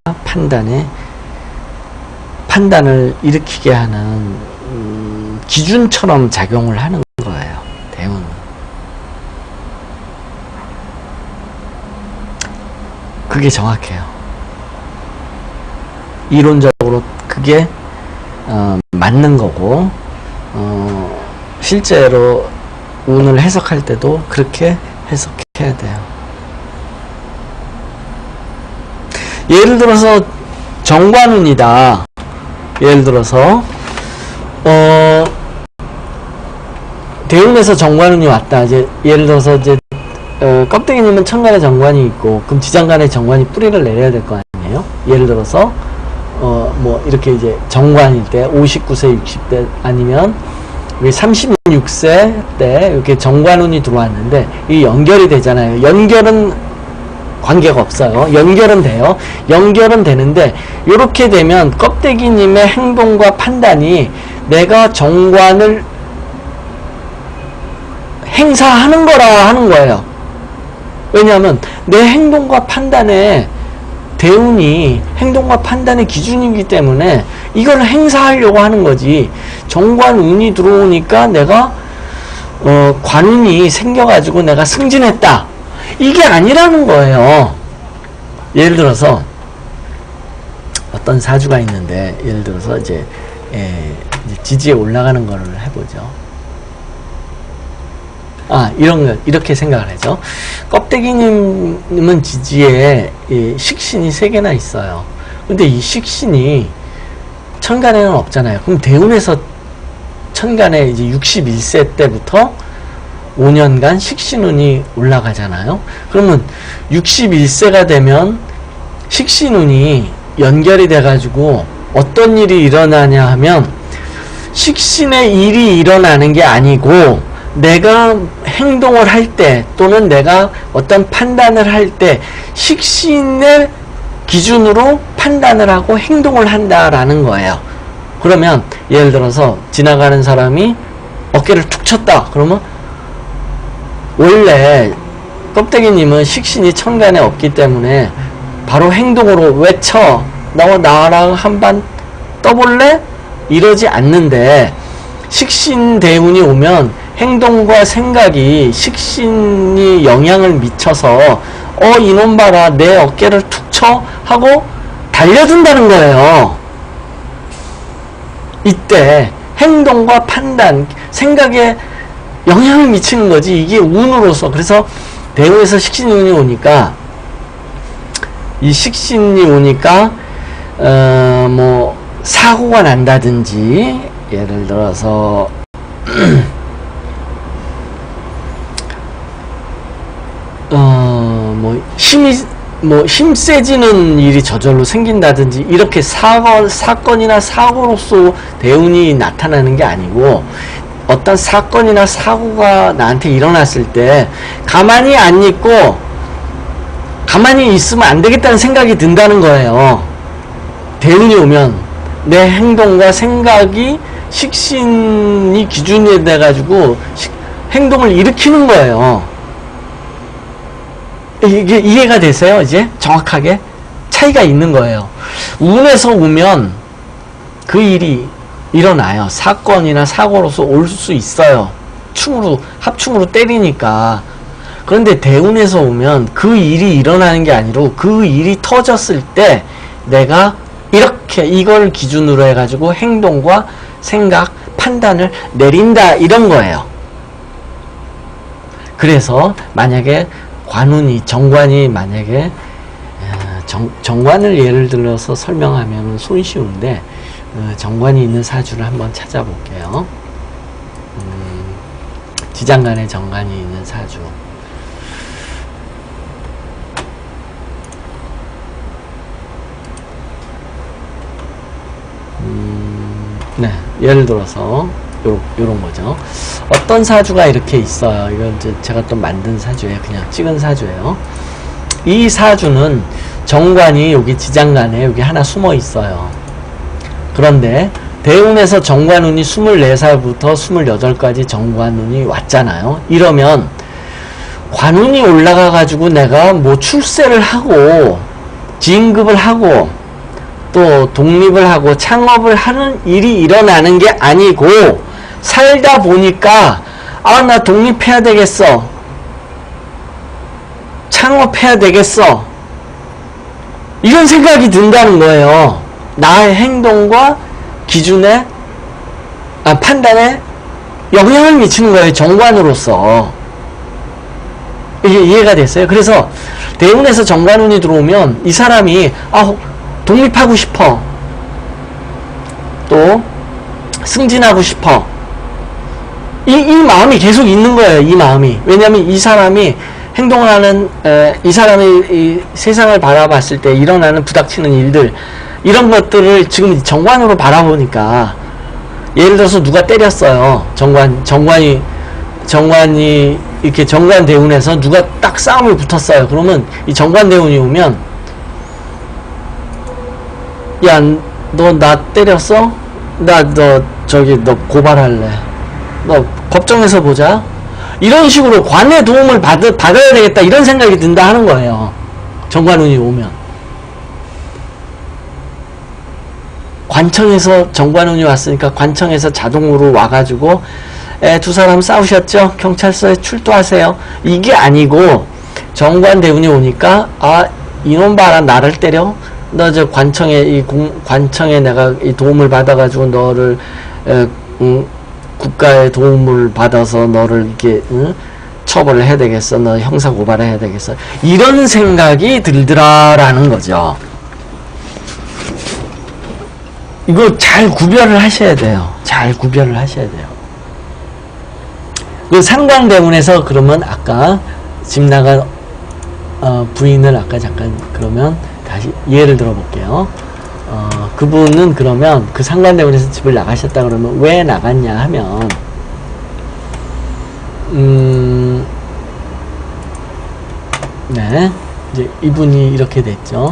판단을 일으키게 하는 기준처럼 작용을 하는 거예요. 대운은. 그게 정확해요. 이론적으로 그게 맞는 거고, 실제로 운을 해석할 때도 그렇게 해석해야 돼요. 예를 들어서 정관운이다. 예를 들어서 대운에서 정관운이 왔다. 이제 예를 들어서 이제 껍데기님은 천간에 정관이 있고 그럼 지장간에 정관이 뿌리를 내려야 될 거 아니에요. 예를 들어서 뭐 이렇게 이제 정관일 때 59세 60대 아니면 36세 때 이렇게 정관운이 들어왔는데 이 연결이 되잖아요. 연결은 관계가 없어요. 연결은 돼요. 연결은 되는데 이렇게 되면 껍데기님의 행동과 판단이 내가 정관을 행사하는 거라 하는 거예요. 왜냐하면 내 행동과 판단에 대운이 행동과 판단의 기준이기 때문에 이걸 행사하려고 하는 거지. 정관운이 들어오니까 내가 관운이 생겨가지고 내가 승진했다. 이게 아니라는 거예요. 예를 들어서 어떤 사주가 있는데 예를 들어서 이제 지지에 올라가는 거를 해보죠. 이렇게 생각을 하죠. 껍데기님은 지지에 식신이 3개나 있어요. 근데 이 식신이 천간에는 없잖아요. 그럼 대운에서 천간에 이제 61세 때부터 5년간 식신운이 올라가잖아요. 그러면 61세가 되면 식신운이 연결이 돼가지고 어떤 일이 일어나냐 하면 식신의 일이 일어나는 게 아니고 내가 행동을 할 때 또는 내가 어떤 판단을 할 때 식신의 기준으로 판단을 하고 행동을 한다라는 거예요. 그러면 예를 들어서 지나가는 사람이 어깨를 툭 쳤다. 그러면 원래 껍데기님은 식신이 천간에 없기 때문에 바로 행동으로 외쳐 나랑 한번 떠볼래? 이러지 않는데 식신 대운이 오면 행동과 생각이 식신이 영향을 미쳐서 이놈 봐라 내 어깨를 툭 쳐 하고 달려든다는 거예요. 이때 행동과 판단, 생각에 영향을 미치는 거지. 이게 운으로서. 그래서 대운에서 식신운이 오니까 이 식신이 오니까 뭐 사고가 난다든지 예를 들어서 힘 세지는 일이 저절로 생긴다든지 이렇게 사건이나 사고로서 대운이 나타나는 게 아니고 어떤 사건이나 사고가 나한테 일어났을 때 가만히 안 있고 가만히 있으면 안 되겠다는 생각이 든다는 거예요. 대운이 오면 내 행동과 생각이 식신이 기준이 돼가지고 행동을 일으키는 거예요. 이게 이해가 되세요? 이제 정확하게 차이가 있는 거예요. 운에서 오면 그 일이 일어나요. 사건이나 사고로서 올 수 있어요. 합충으로 때리니까. 그런데 대운에서 오면 그 일이 일어나는 게 아니고 그 일이 터졌을 때 내가 이렇게 이걸 기준으로 해가지고 행동과 생각, 판단을 내린다 이런 거예요. 그래서 만약에 정관이 만약에 정관을 예를 들어서 설명하면 손쉬운데 정관이 있는 사주를 한번 찾아볼게요. 지장간에 정관이 있는 사주. 네, 예를 들어서 요런 거죠. 어떤 사주가 이렇게 있어요. 이건 이제 제가 또 만든 사주예요. 그냥 찍은 사주예요. 이 사주는 정관이 여기 지장간에 여기 하나 숨어 있어요. 그런데 대운에서 정관운이 24살부터 28까지 정관운이 왔잖아요. 이러면 관운이 올라가 가지고 내가 뭐 출세를 하고 진급을 하고 또 독립을 하고 창업을 하는 일이 일어나는 게 아니고 살다 보니까 나 독립해야 되겠어, 창업해야 되겠어, 이런 생각이 든다는 거예요. 나의 행동과 기준에 판단에 영향을 미치는 거예요. 정관으로서. 이게 이해가 됐어요? 그래서 대운에서 정관운이 들어오면 이 사람이 독립하고 싶어, 또 승진하고 싶어, 이 마음이 계속 있는 거예요. 이 마음이. 왜냐하면 이 사람이 행동을 하는 이 사람이 이 세상을 바라봤을 때 일어나는 부닥치는 일들, 이런 것들을 지금 정관으로 바라보니까, 예를 들어서 누가 때렸어요. 정관이 이렇게 정관 대운에서 누가 딱 싸움을 붙었어요. 그러면 이 정관 대운이 오면, 야, 너 나 때렸어? 너 고발할래. 너 법정에서 보자. 이런 식으로 관의 도움을 받아야 되겠다, 이런 생각이 든다 하는 거예요. 정관운이 오면. 관청에서 정관운이 왔으니까 관청에서 자동으로 와가지고 두 사람 싸우셨죠? 경찰서에 출두하세요. 이게 아니고 정관 대운이 오니까 이놈 봐라, 나를 때려? 너 저 관청에 관청에 내가 이 도움을 받아가지고 너를 국가의 도움을 받아서 너를 이렇게 처벌을 해야 되겠어, 너 형사 고발을 해야 되겠어, 이런 생각이 들더라라는 거죠. 이거 잘 구별을 하셔야 돼요. 잘 구별을 하셔야 돼요. 그 상관대운에서 그러면 아까 집 나간 부인을 아까 잠깐 그러면 다시 예를 들어 볼게요. 그분은 그러면 그 상관대운에서 집을 나가셨다 그러면 왜 나갔냐 하면 네, 이제 이분이 이렇게 됐죠.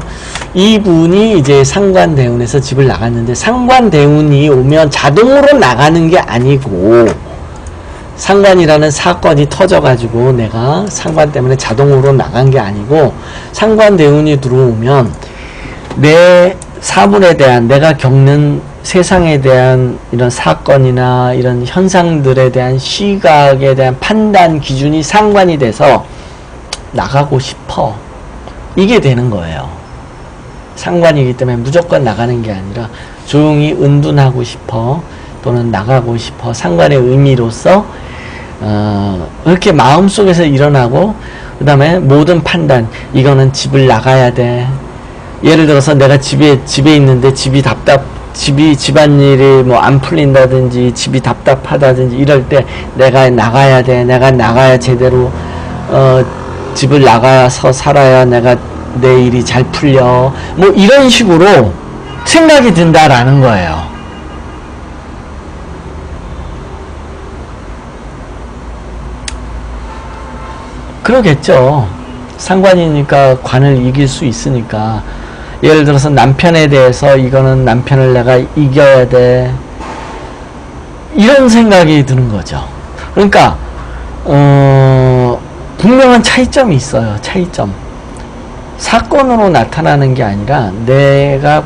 이분이 이제 상관대운에서 집을 나갔는데, 상관대운이 오면 자동으로 나가는 게 아니고 상관이라는 사건이 터져가지고 내가 상관 때문에 자동으로 나간 게 아니고, 상관대운이 들어오면 내 사물에 대한, 내가 겪는 세상에 대한 이런 사건이나 이런 현상들에 대한 시각에 대한 판단 기준이 상관이 돼서 나가고 싶어, 이게 되는 거예요. 상관이기 때문에 무조건 나가는 게 아니라 조용히 은둔하고 싶어, 또는 나가고 싶어, 상관의 의미로서 이렇게 마음속에서 일어나고, 그 다음에 모든 판단, 이거는 집을 나가야 돼. 예를 들어서 내가 집에 있는데 집안일이 뭐 안 풀린다든지 집이 답답하다든지 이럴 때 내가 나가야 돼. 내가 나가야 제대로 집을 나가서 살아야 내가 내 일이 잘 풀려. 뭐 이런 식으로 생각이 든다라는 거예요. 그러겠죠. 상관이니까 관을 이길 수 있으니까. 예를 들어서 남편에 대해서 이거는 남편을 내가 이겨야 돼, 이런 생각이 드는 거죠. 그러니까 분명한 차이점이 있어요. 차이점. 사건으로 나타나는 게 아니라 내가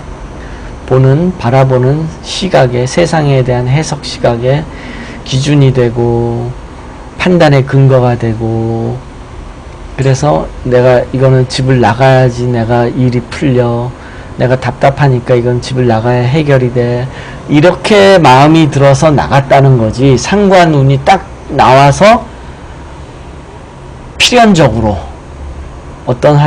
바라보는 시각에, 세상에 대한 해석 시각에 기준이 되고 판단의 근거가 되고, 그래서 내가 이거는 집을 나가야지 내가 일이 풀려, 내가 답답하니까 이건 집을 나가야 해결이 돼, 이렇게 마음이 들어서 나갔다는 거지. 상관운이 딱 나와서 필연적으로 어떤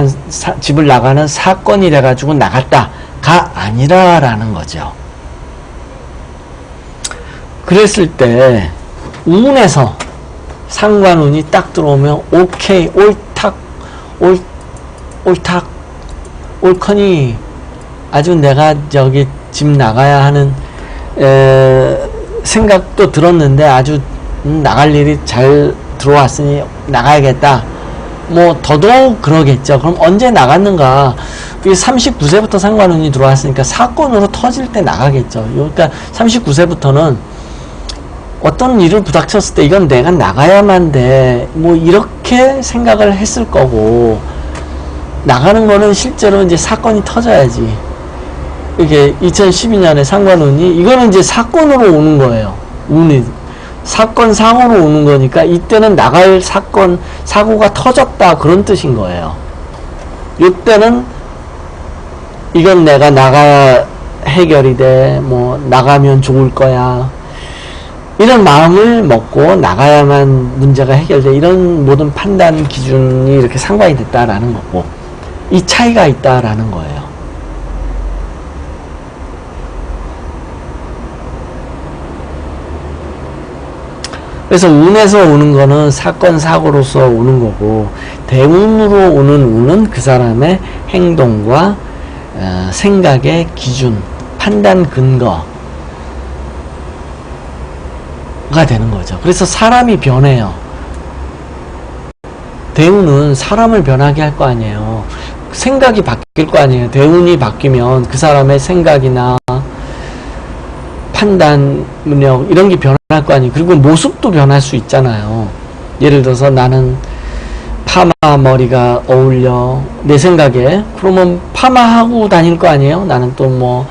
집을 나가는 사건이 돼가지고 나갔다가 아니라라는 거죠. 그랬을 때 운에서 상관운이 딱 들어오면 오케이 옳탁 옳거니 아주 내가 저기 집 나가야 하는 생각도 들었는데 아주 나갈 일이 잘 들어왔으니 나가야겠다. 뭐 더더욱 그러겠죠. 그럼 언제 나갔는가? 39세부터 상관운이 들어왔으니까 사건으로 터질 때 나가겠죠. 그러니까 39세부터는 어떤 일을 부닥쳤을 때 이건 내가 나가야만 돼. 뭐 이렇게 생각을 했을 거고, 나가는 거는 실제로 이제 사건이 터져야지. 이게 2012년에 상관운이 이거는 이제 사건으로 오는 거예요. 운이 사건 상으로 오는 거니까 이때는 나갈 사건 사고가 터졌다 그런 뜻인 거예요. 이때는 이건 내가 나가야 해결이 돼. 뭐 나가면 좋을 거야. 이런 마음을 먹고 나가야만 문제가 해결돼. 이런 모든 판단 기준이 이렇게 상관이 됐다라는 거고, 이 차이가 있다라는 거예요. 그래서 운에서 오는 거는 사건 사고로서 오는 거고, 대운으로 오는 운은 그 사람의 행동과 생각의 기준, 판단 근거가 되는 거죠. 그래서 사람이 변해요. 대운은 사람을 변하게 할 거 아니에요. 생각이 바뀔 거 아니에요. 대운이 바뀌면 그 사람의 생각이나 판단 능력 이런 게 변할 거 아니에요. 그리고 모습도 변할 수 있잖아요. 예를 들어서 나는 파마 머리가 어울려 내 생각에, 그러면 파마하고 다닐 거 아니에요. 나는 또 뭐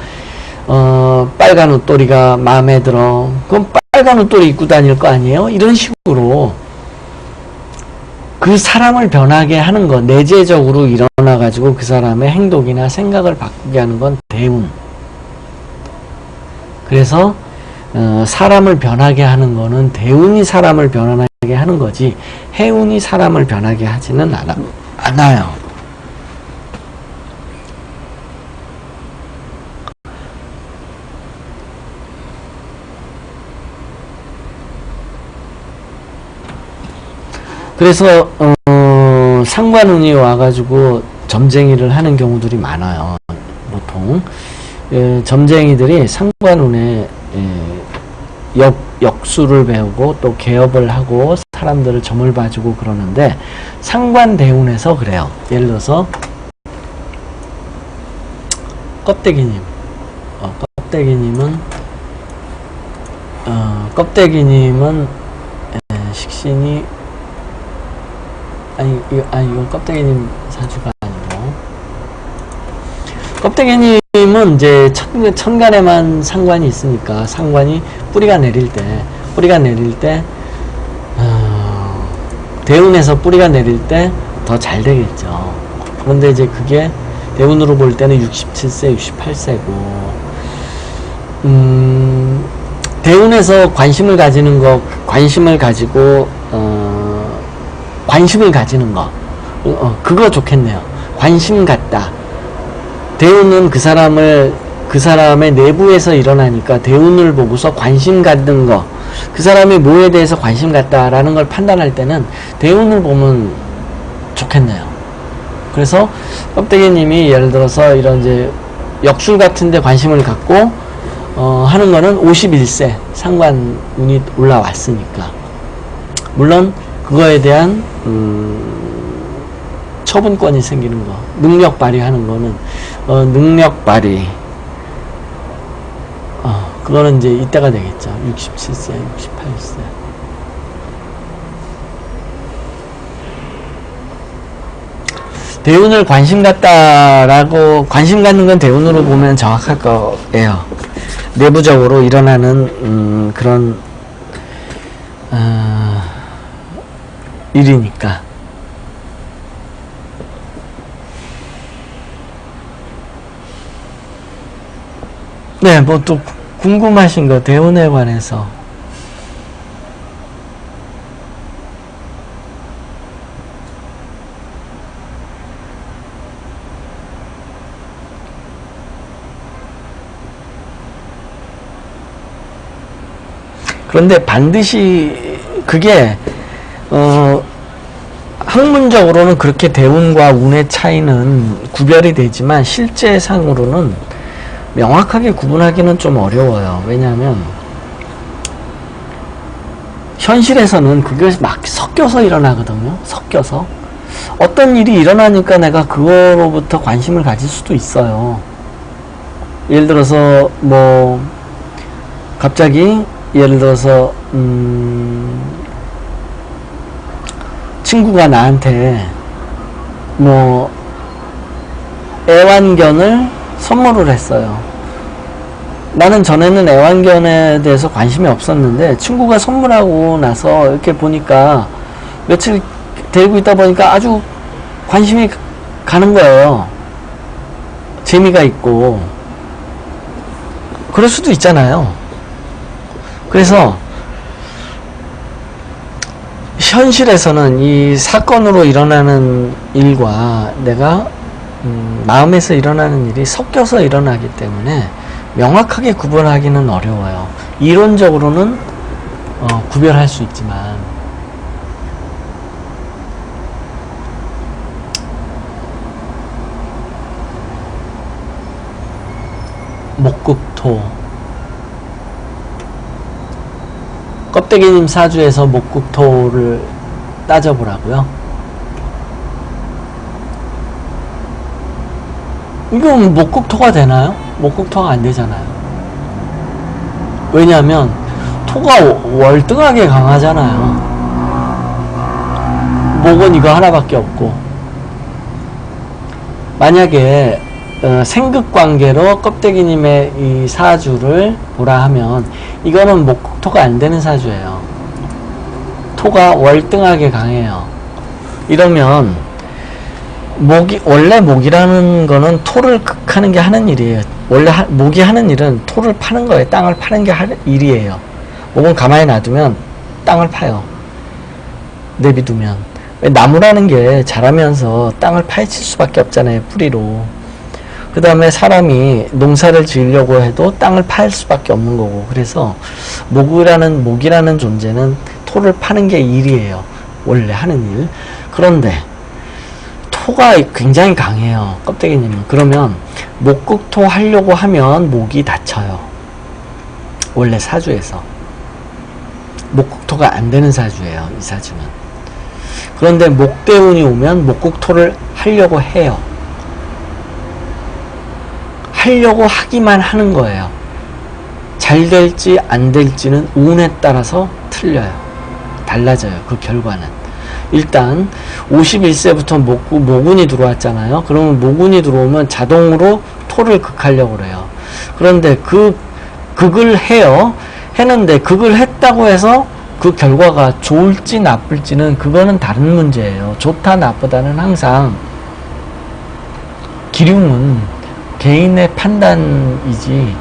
빨간 옷도리가 마음에 들어, 그럼 빨간 옷도리 입고 다닐 거 아니에요. 이런 식으로 그 사람을 변하게 하는 거, 내재적으로 일어나 가지고 그 사람의 행동이나 생각을 바꾸게 하는 건 대운. 그래서 사람을 변하게 하는 거는 대운이 사람을 변하게 하는 거지, 해운이 사람을 변하게 하지는 않아요. 그래서 상관운이 와가지고 점쟁이를 하는 경우들이 많아요. 보통 점쟁이들이 상관운에 역수를 배우고 또 개업을 하고 사람들을 점을 봐주고 그러는데, 상관대운에서 그래요. 예를 들어서 껍데기님, 껍데기님은 식신이 이건 껍데기님 사주가 아니고, 껍데기님은 이제 천간에만 상관이 있으니까, 상관이 뿌리가 내릴 때 대운에서 뿌리가 내릴 때 더 잘 되겠죠. 그런데 이제 그게 대운으로 볼 때는 67세, 68세고, 대운에서 관심을 가지는 거, 관심을 가지는 거, 그거 좋겠네요. 관심 갖다. 대운은 그 사람의 내부에서 일어나니까 대운을 보고서 관심 갖는 거, 그 사람이 뭐에 대해서 관심 갖다라는 걸 판단할 때는 대운을 보면 좋겠네요. 그래서 껍데기님이 예를 들어서 이런 이제 역술 같은데 관심을 갖고 하는 거는 51세 상관운이 올라왔으니까, 물론 그거에 대한 처분권이 생기는 거, 능력 발휘하는 거는 능력 발휘, 그거는 이제 이때가 되겠죠. 67세, 68세. 대운을 관심 갖다라고, 관심 갖는 건 대운으로 보면 정확할 거예요. 내부적으로 일어나는 그런 일이니까. 네, 뭐 또 궁금하신 거 대운에 관해서. 그런데 반드시 그게 학문적으로는 그렇게 대운과 운의 차이는 구별이 되지만 실제상으로는 명확하게 구분하기는 좀 어려워요. 왜냐하면 현실에서는 그게 막 섞여서 일어나거든요. 섞여서 어떤 일이 일어나니까 내가 그거로부터 관심을 가질 수도 있어요. 예를 들어서 뭐 갑자기 예를 들어서 친구가 나한테 뭐 애완견을 선물을 했어요. 나는 전에는 애완견에 대해서 관심이 없었는데 친구가 선물하고 나서 이렇게 보니까 며칠 데리고 있다 보니까 아주 관심이 가는 거예요. 재미가 있고 그럴 수도 있잖아요. 그래서 현실에서는 이 사건으로 일어나는 일과 내가 마음에서 일어나는 일이 섞여서 일어나기 때문에 명확하게 구분하기는 어려워요. 이론적으로는 구별할 수 있지만 목국토 껍데기님 사주에서 목국토를 따져보라고요. 이건 목국토가 되나요? 목국토가 안 되잖아요. 왜냐하면 토가 월등하게 강하잖아요. 목은 이거 하나밖에 없고, 만약에 생극관계로 껍데기님의 이 사주를 보라 하면 이거는 목국토가 안 되는 사주예요. 토가 월등하게 강해요. 이러면 원래 목이라는 거는 토를 극하는 게 하는 일이에요. 원래 목이 하는 일은 토를 파는 거예요. 땅을 파는 게 일이에요. 목은 가만히 놔두면 땅을 파요. 내비두면. 나무라는 게 자라면서 땅을 파헤칠 수밖에 없잖아요. 뿌리로. 그 다음에 사람이 농사를 지으려고 해도 땅을 파할 수밖에 없는 거고. 그래서 목이라는 존재는 토를 파는 게 일이에요. 원래 하는 일. 그런데 토가 굉장히 강해요. 껍데기님은. 그러면 목국토 하려고 하면 목이 다쳐요. 원래 사주에서. 목국토가 안 되는 사주예요. 이 사주는. 그런데 목대운이 오면 목국토를 하려고 해요. 하려고 하기만 하는 거예요. 잘 될지 안 될지는 운에 따라서 틀려요. 달라져요. 그 결과는. 일단 51세부터 모군이 들어왔잖아요. 그러면 모군이 들어오면 자동으로 토를 극하려고 그래요. 그런데 극을 해요. 했는데 극을 했다고 해서 그 결과가 좋을지 나쁠지는 그거는 다른 문제예요. 좋다 나쁘다는 항상 기륭은 개인의 판단이지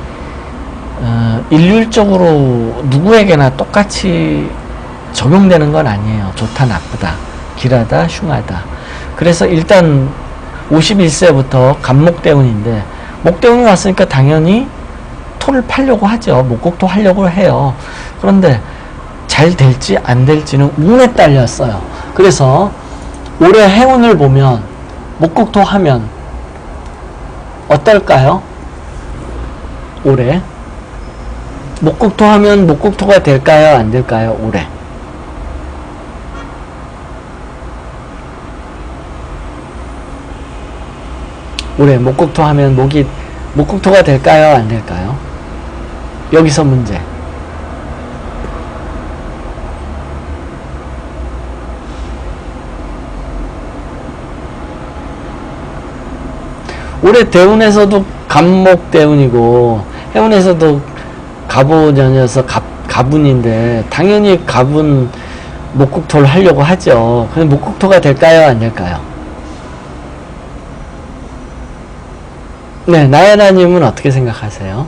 일률적으로 누구에게나 똑같이 적용되는 건 아니에요. 좋다 나쁘다, 길하다 흉하다. 그래서 일단 51세부터 간목대운인데 목대운이 왔으니까 당연히 토를 팔려고 하죠. 목국토 하려고 해요. 그런데 잘 될지 안 될지는 운에 딸렸어요. 그래서 올해 해운을 보면 목국토 하면 어떨까요? 올해 목국토 하면 목국토가 될까요? 안 될까요? 올해 목국토 하면 목국토가 될까요? 안 될까요? 여기서 문제. 올해 대운에서도 간목대운이고 해운에서도 갑오년이어서 갑운인데 당연히 갑은 목국토를 하려고 하죠. 그럼 목국토가 될까요? 안 될까요? 네, 나연아님은 어떻게 생각하세요?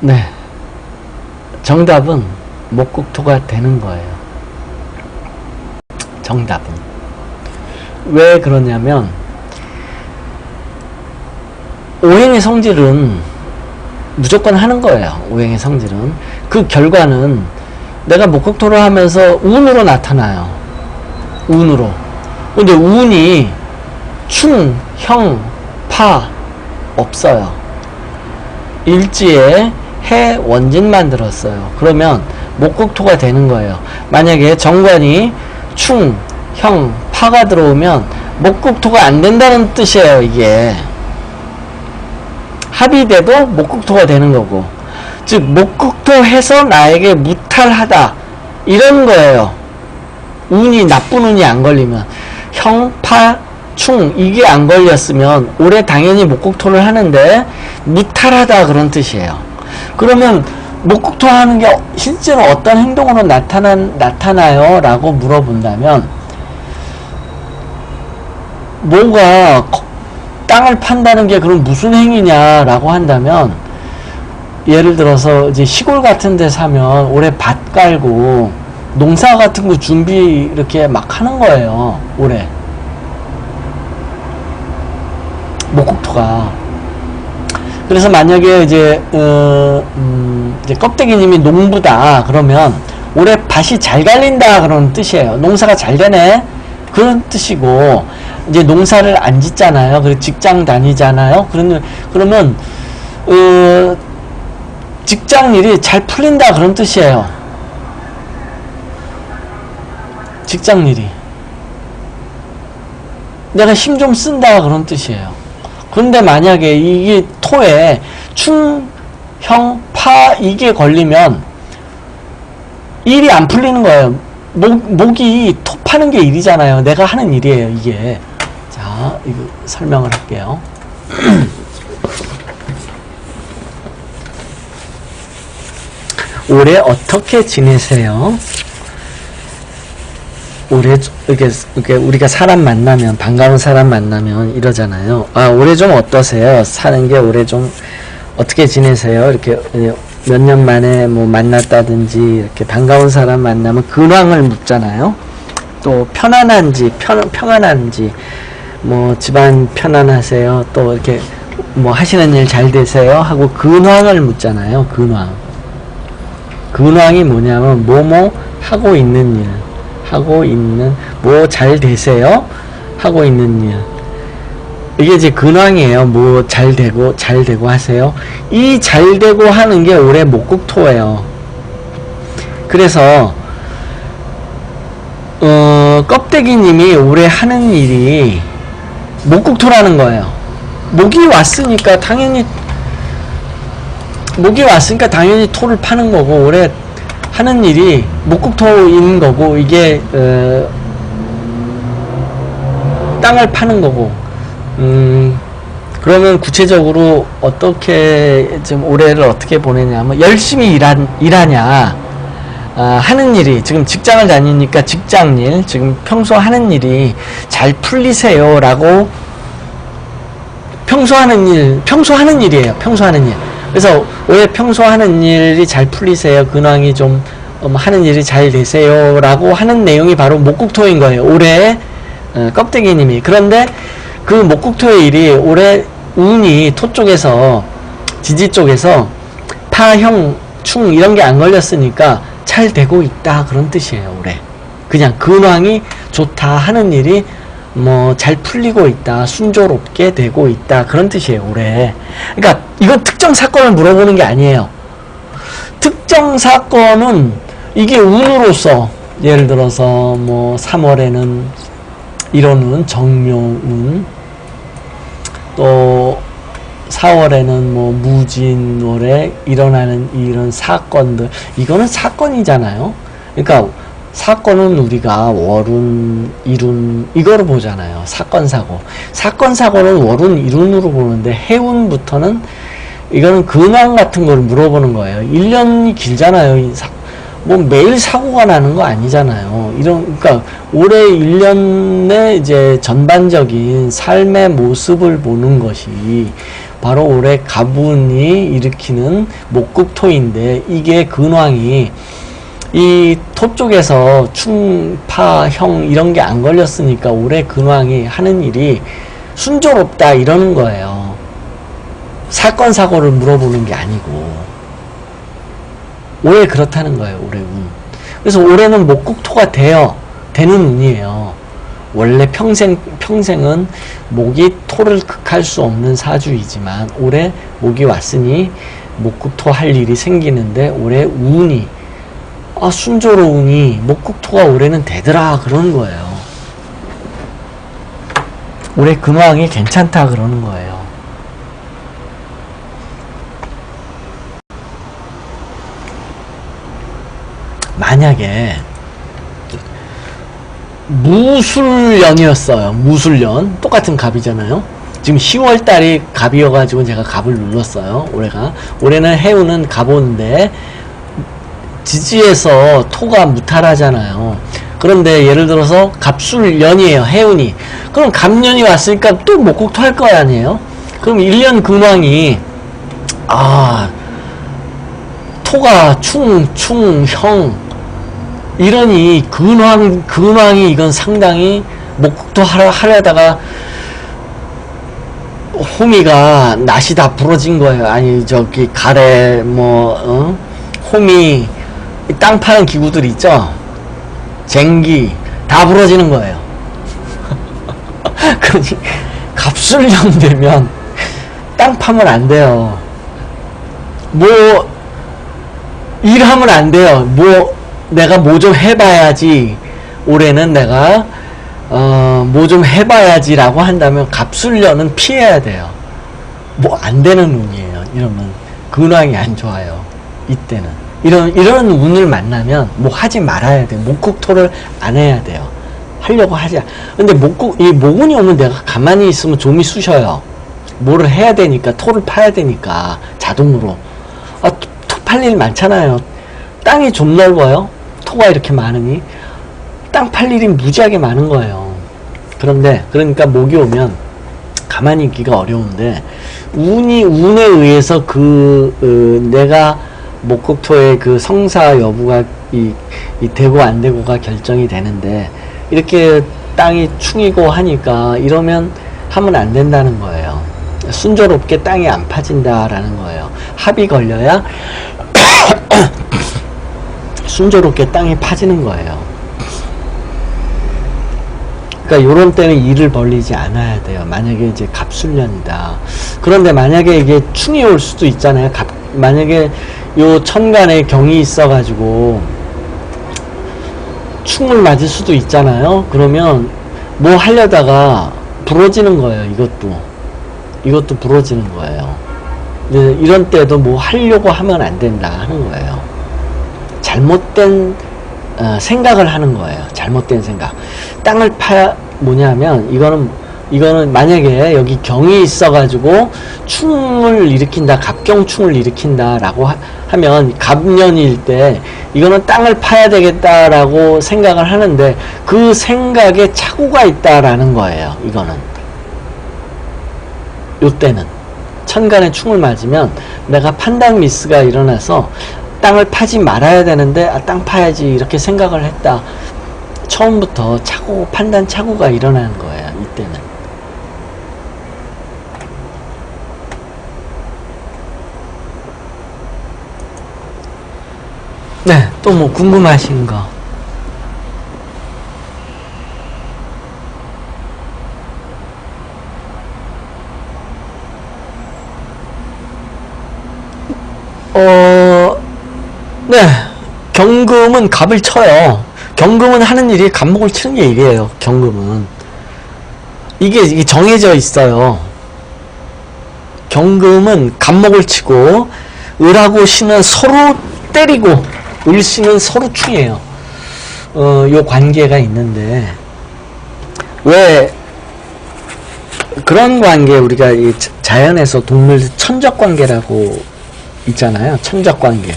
네. 정답은 목국토가 되는 거예요. 정답은. 왜 그러냐면, 오행의 성질은 무조건 하는 거예요. 오행의 성질은. 그 결과는 내가 목국토를 하면서 운으로 나타나요. 운으로. 근데 운이 충, 형, 파 없어요. 일지에 해, 원진만 들었어요. 그러면 목국토가 되는 거예요. 만약에 정관이 충, 형, 파가 들어오면 목국토가 안 된다는 뜻이에요. 이게 합의돼도 목국토가 되는 거고, 즉 목국토해서 나에게 무탈하다 이런 거예요. 운이, 나쁜 운이 안 걸리면. 형, 파, 충 이게 안 걸렸으면 올해 당연히 목국토를 하는데 무탈하다 그런 뜻이에요. 그러면 목국토 하는 게 실제로 어떤 행동으로 나타나요? 라고 물어본다면, 뭐가 땅을 판다는 게 그럼 무슨 행위냐 라고 한다면, 예를 들어서 이제 시골 같은 데 사면 올해 밭 깔고 농사 같은 거 준비 이렇게 막 하는 거예요. 올해 목국토가. 그래서 만약에 이제 껍데기님이 농부다 그러면 올해 밭이 잘 갈린다 그런 뜻이에요. 농사가 잘 되네 그런 뜻이고, 이제 농사를 안 짓잖아요. 그리고 직장 다니잖아요. 그러면 직장 일이 잘 풀린다 그런 뜻이에요. 직장 일이 내가 힘 좀 쓴다 그런 뜻이에요. 그런데 만약에 이게 토에 충, 형, 파 이게 걸리면 일이 안 풀리는 거예요. 목이 토 파는 게 일이잖아요. 내가 하는 일이에요, 이게. 자, 이거 설명을 할게요. 올해 어떻게 지내세요? 올해 이렇게 우리가 사람 만나면, 반가운 사람 만나면 이러잖아요. 아, 올해 좀 어떠세요? 사는 게 올해 좀 어떻게 지내세요? 이렇게 몇 년 만에 뭐 만났다든지 이렇게 반가운 사람 만나면 근황을 묻잖아요. 또 편안한지 평안한지, 뭐 집안 편안하세요? 또 이렇게 뭐 하시는 일 잘 되세요? 하고 근황을 묻잖아요. 근황이 뭐냐면 뭐뭐 하고 있는 일, 뭐 잘 되세요? 하고 있는 일. 이게 이제 근황이에요. 뭐 잘 되고 하세요. 이 잘 되고 하는 게 올해 목국토예요. 그래서 껍데기님이 올해 하는 일이 목국토라는 거예요. 목이 왔으니까 당연히 토를 파는 거고, 올해 하는 일이 목국토인 거고, 이게 땅을 파는 거고. 그러면 구체적으로 어떻게 지금 올해를 어떻게 보내냐면, 열심히 일하냐, 하는 일이 지금 직장을 다니니까 직장일, 지금 평소 하는 일이 잘 풀리세요 라고, 평소 하는 일이에요. 평소 하는 일. 그래서 올해 평소 하는 일이 잘 풀리세요. 근황이 좀 하는 일이 잘 되세요 라고 하는 내용이 바로 목국토인 거예요. 올해 껍데기님이. 그런데 그 목국토의 일이 올해 운이 토 쪽에서, 지지 쪽에서 파, 형, 충 이런 게 안 걸렸으니까 잘 되고 있다 그런 뜻이에요. 올해 그냥 근황이 좋다, 하는 일이 뭐 잘 풀리고 있다, 순조롭게 되고 있다 그런 뜻이에요. 올해. 그러니까 이건 특정 사건을 물어보는 게 아니에요. 특정 사건은 이게 운으로서, 예를 들어서 뭐 3월에는 이런 운, 정묘운, 또 4월에는 뭐 무진월에 일어나는 이런 사건들, 이거는 사건이잖아요. 그러니까 사건은 우리가 월운, 일운 이거를 보잖아요. 사건, 사고는 월운, 일운으로 보는데, 해운부터는 이거는 근황 같은 걸 물어보는 거예요. 1년이 길잖아요. 뭐 매일 사고가 나는 거 아니잖아요. 그러니까 올해 1년의 이제 전반적인 삶의 모습을 보는 것이 바로 올해 가분이 일으키는 목극토인데, 이게 근황이 이 토 쪽에서 충파, 형 이런 게 안 걸렸으니까 올해 근황이 하는 일이 순조롭다 이러는 거예요. 사건 사고를 물어보는 게 아니고. 올해 그렇다는 거예요. 올해 운. 그래서 올해는 목극토가 되는 운이에요. 원래 평생은 목이 토를 극할 수 없는 사주이지만 올해 목이 왔으니 목극토 할 일이 생기는데, 올해 운이 순조로우니 목극토가 올해는 되더라 그러는 거예요. 올해 근황이 괜찮다 그러는 거예요. 만약에 무술년이었어요. 무술년. 똑같은 갑이잖아요. 지금 10월달이 갑이어가지고 제가 갑을 눌렀어요. 올해는 해운은 갑오인데 지지에서 토가 무탈하잖아요. 그런데 예를 들어서 갑술년이에요. 해운이. 그럼 갑년이 왔으니까 또 목극토 할 거 아니에요. 그럼 1년 근황이 토가 형 이러니 근황이 이건 상당히 목극토 하려다가 호미가 낫이 다 부러진 거예요. 아니 저기 가래 호미 땅 파는 기구들 있죠. 쟁기 다 부러지는 거예요. 그러니 갑술년 되면 땅 파면 안 돼요. 일하면 안 돼요. 내가 뭐 좀 해봐야지, 올해는 내가 뭐 좀 해봐야지 라고 한다면 갑술년은 피해야 돼요. 안 되는 운이에요. 이러면 근황이 안 좋아요. 이때는 이런 운을 만나면 하지 말아야 돼요. 목극토를 안 해야 돼요. 하려고 하지. 근데 이 목운이 오면 내가 가만히 있으면 좀이 쑤셔요. 뭐를 해야 되니까, 토를 파야 되니까 자동으로. 토 팔 일 많잖아요. 땅이 좀 넓어요. 토가 이렇게 많으니 땅 팔 일이 무지하게 많은 거예요. 그러니까 목이 오면 가만히 있기가 어려운데, 운에 의해서 내가 목극토의 그 성사 여부가 이 되고 안 되고가 결정이 되는데, 이렇게 땅이 충이고 하니까 이러면 하면 안 된다는 거예요. 순조롭게 땅이 안 파진다라는 거예요. 합이 걸려야 순조롭게 땅이 파지는 거예요. 그러니까 요런 때는 일을 벌리지 않아야 돼요. 만약에 이제 갑술년이다. 그런데 만약에 이게 충이 올 수도 있잖아요. 만약에 요 천간에 경이 있어가지고 충을 맞을 수도 있잖아요. 그러면 뭐 하려다가 부러지는 거예요. 이것도 부러지는 거예요. 이런 때도 뭐 하려고 하면 안 된다 하는 거예요. 잘못된 생각을 하는 거예요. 잘못된 생각. 땅을 뭐냐면 이거는 만약에 여기 경이 있어가지고 충을 일으킨다, 갑경충을 일으킨다 라고 하면, 갑년일 때 이거는 땅을 파야 되겠다라고 생각을 하는데 그 생각에 착오가 있다라는 거예요. 요때는 천간에 충을 맞으면 내가 판단 미스가 일어나서 땅을 파지 말아야 되는데 땅 파야지 이렇게 생각을 했다. 처음부터 판단 착오가 일어나는 거예요. 이때는. 네, 또 뭐 궁금하신 거. 네, 경금은 갑을 쳐요. 경금은 하는 일이 갑목을 치는 게 일이에요. 경금은 이게 정해져 있어요. 경금은 갑목을 치고, 을하고 신은 서로 때리고, 을신은 서로 충이에요. 요 관계가 있는데, 왜 그런 관계, 우리가 이 자연에서 동물 천적 관계라고 있잖아요. 천적 관계.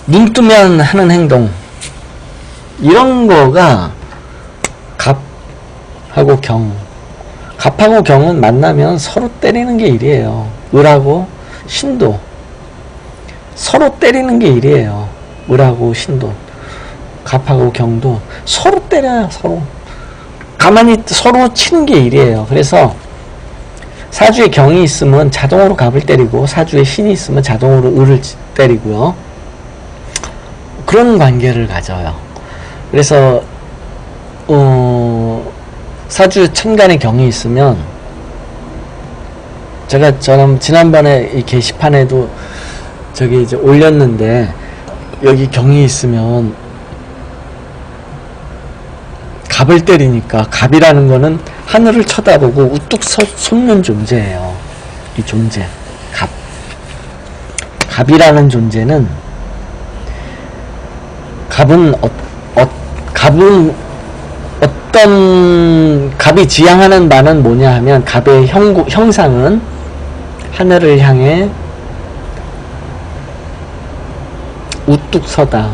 눈 뜨면 하는 행동, 이런 거가 갑하고 경. 갑하고 경은 만나면 서로 때리는 게 일이에요. 을하고 신도 서로 때리는 게 일이에요. 을하고 신도, 갑하고 경도 서로 때려요. 서로 가만히 서로 치는 게 일이에요. 그래서 사주에 경이 있으면 자동으로 갑을 때리고, 사주에 신이 있으면 자동으로 을을 때리고요. 그런 관계를 가져요. 그래서 사주 천간에 경이 있으면, 저는 지난번에 이 게시판에도 저기 이제 올렸는데, 여기 경이 있으면 갑을 때리니까, 갑이라는 거는 하늘을 쳐다보고 우뚝 솟는 존재예요. 이 존재, 갑. 갑이라는 존재는, 갑은 갑이 지향하는 바는 뭐냐 하면, 갑의 형상은 하늘을 향해 우뚝 서다.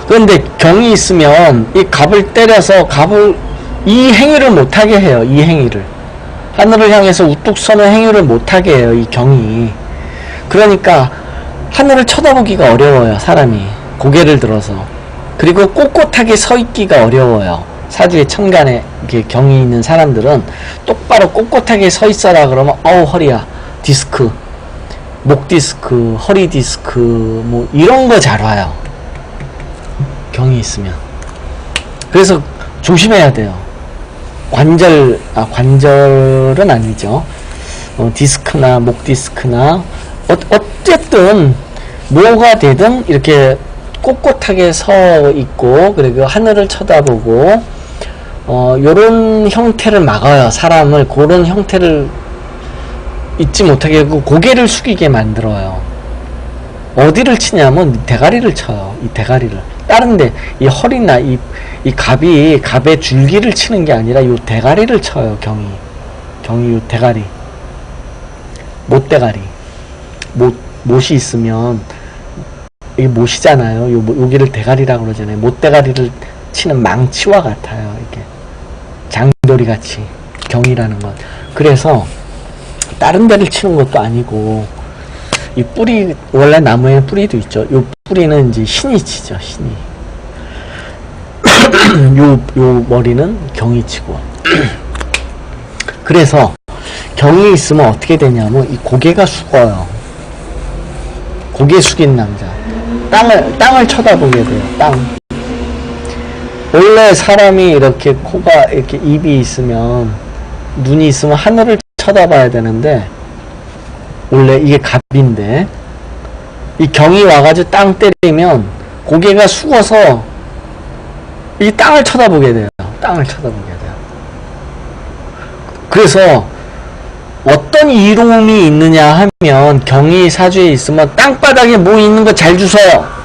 그런데 경이 있으면 이 갑을 때려서 이 행위를 못하게 해요. 이 행위를, 하늘을 향해서 우뚝 서는 행위를 못하게 해요. 이 경이. 그러니까 하늘을 쳐다보기가 어려워요. 사람이 고개를 들어서. 그리고 꼿꼿하게 서 있기가 어려워요. 사주에 천간에 이렇게 경이 있는 사람들은 똑바로 꼿꼿하게 서 있어라 그러면 어우 허리야, 디스크, 목 디스크, 허리 디스크, 뭐 이런 거 잘 와요. 경이 있으면. 그래서 조심해야 돼요. 관절은 아니죠. 디스크나 목 디스크나 어쨌든 뭐가 되든 이렇게 꼿꼿하게 서 있고, 그리고 하늘을 쳐다보고, 요런 형태를 막아요. 사람을 그런 형태를 잊지 못하게 하고 고개를 숙이게 만들어요. 어디를 치냐면 대가리를 쳐요. 이 대가리를. 다른데 이 허리나 이 갑의 줄기를 치는 게 아니라 요 대가리를 쳐요. 경이 요 대가리, 못대가리. 못이 있으면 이게 못이잖아요. 여기를 대가리라고 그러잖아요. 못대가리를 치는 망치와 같아요. 이렇게 장돌이 같이 경이라는 건. 그래서 다른 데를 치는 것도 아니고, 이 뿌리, 원래 나무에 뿌리도 있죠. 요 뿌리는 이제 신이 치죠. 신이. 요 머리는 경이 치고. 그래서 경이 있으면 어떻게 되냐면 이 고개가 숙어요. 고개 숙인 남자. 땅을 쳐다보게 돼요. 땅. 원래 사람이 이렇게 코가, 이렇게 입이 있으면, 눈이 있으면 하늘을 쳐다봐야 되는데, 원래 이게 갑인데, 이 경이 와가지고 땅 때리면 고개가 숙어서 이 땅을 쳐다보게 돼요. 땅을 쳐다보게 돼요. 그래서 어떤 이로움이 있느냐 하면, 경이 사주에 있으면 땅바닥에 뭐 있는 거 잘 주워요.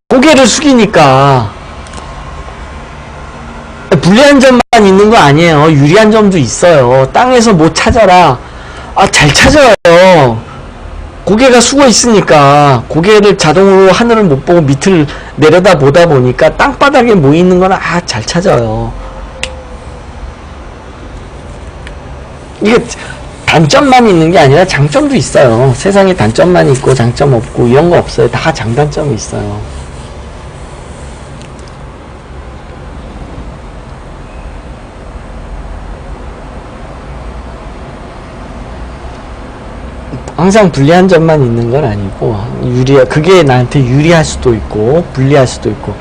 고개를 숙이니까. 불리한 점만 있는 거 아니에요. 유리한 점도 있어요. 땅에서 뭐 찾아라. 잘 찾아요. 고개가 숙어 있으니까. 고개를 자동으로 하늘을 못 보고 밑을 내려다 보다 보니까 땅바닥에 뭐 있는 거는 잘 찾아요. 이게 단점만 있는 게 아니라 장점도 있어요. 세상에 단점만 있고 장점 없고 이런 거 없어요. 다 장단점이 있어요. 항상 불리한 점만 있는 건 아니고, 그게 나한테 유리할 수도 있고 불리할 수도 있고,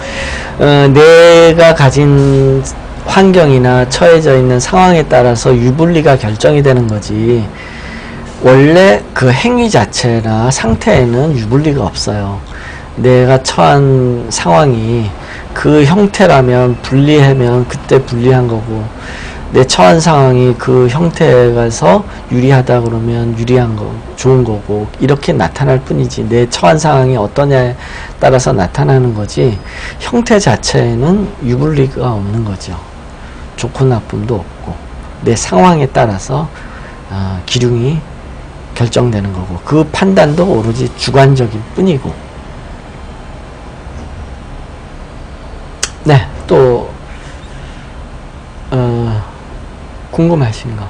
내가 가진 환경이나 처해져 있는 상황에 따라서 유불리가 결정이 되는 거지, 원래 그 행위 자체나 상태에는 유불리가 없어요. 내가 처한 상황이 그 형태라면 불리하면 그때 불리한 거고, 내 처한 상황이 그 형태에서 유리하다 그러면 유리한 거, 좋은 거고, 이렇게 나타날 뿐이지, 내 처한 상황이 어떠냐에 따라서 나타나는 거지, 형태 자체에는 유불리가 없는 거죠. 좋고 나쁨도 없고, 내 상황에 따라서 기륭이 결정되는 거고, 그 판단도 오로지 주관적일 뿐이고. 네, 또 궁금하신 거,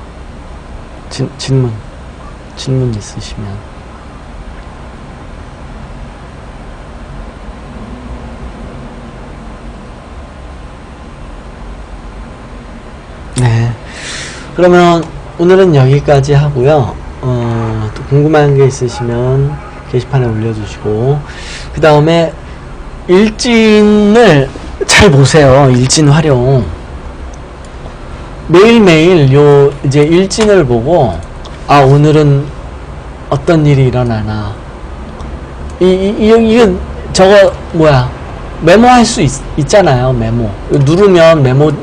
질문 있으시면. 네, 그러면 오늘은 여기까지 하고요. 또 궁금한 게 있으시면 게시판에 올려주시고, 그 다음에 일진을 잘 보세요. 일진 활용. 매일매일 요 이제 일진을 보고, 아, 오늘은 어떤 일이 일어나나. 이건 저거 뭐야, 메모할 수 있잖아요. 메모 누르면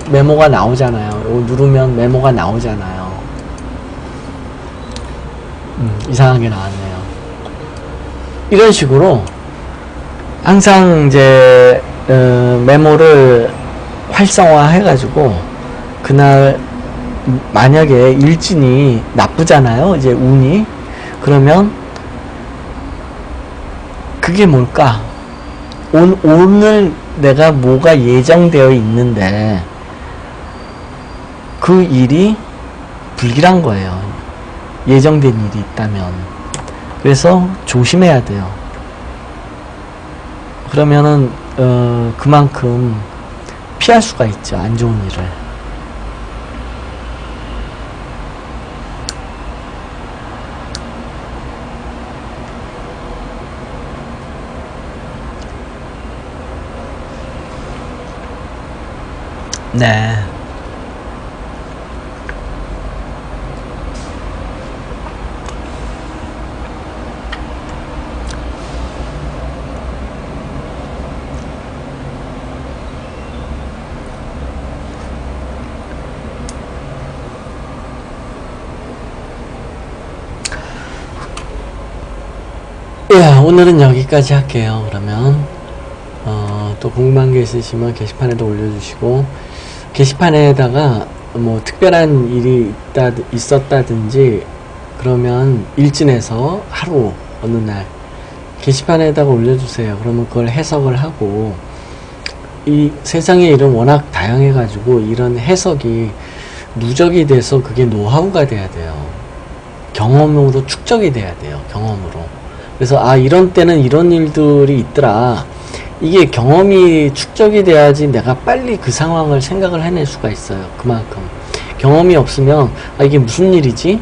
메모가 나오잖아요. 이거 누르면 메모가 나오잖아요. 이상하게 나왔네요. 이런 식으로 항상 이제 메모를 활성화 해가지고, 그날 만약에 일진이 나쁘잖아요. 이제 운이. 그러면 그게 뭘까? 오늘 내가 뭐가 예정되어 있는데 그 일이 불길한 거예요. 예정된 일이 있다면. 그래서 조심해야 돼요. 그러면은 그만큼 피할 수가 있죠. 안 좋은 일을. 네. 예, 오늘은 여기까지 할게요. 그러면 또 궁금한 게 있으시면 게시판에도 올려주시고, 게시판에다가 뭐 특별한 일이 있었다든지 그러면 일진에서 하루 어느 날 게시판에다가 올려주세요. 그러면 그걸 해석을 하고, 이 세상의 일은 워낙 다양해 가지고 이런 해석이 누적이 돼서 그게 노하우가 돼야 돼요. 경험으로 축적이 돼야 돼요. 경험으로. 그래서 아, 이런 때는 이런 일들이 있더라. 이게 경험이 축적이 돼야지 내가 빨리 그 상황을 생각을 해낼 수가 있어요. 그만큼 경험이 없으면 아, 이게 무슨 일이지?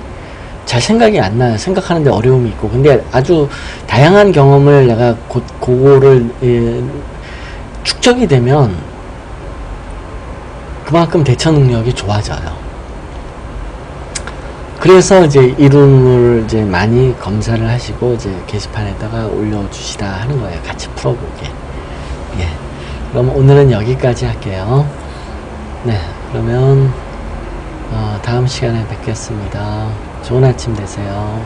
잘 생각이 안 나요. 생각하는데 어려움이 있고. 근데 아주 다양한 경험을 내가 그거를 축적이 되면 그만큼 대처 능력이 좋아져요. 그래서 이제 이름을 이제 많이 검사를 하시고 이제 게시판에다가 올려주시다 하는 거예요. 같이 풀어보게. 예. 그럼 오늘은 여기까지 할게요. 네. 그러면 다음 시간에 뵙겠습니다. 좋은 아침 되세요.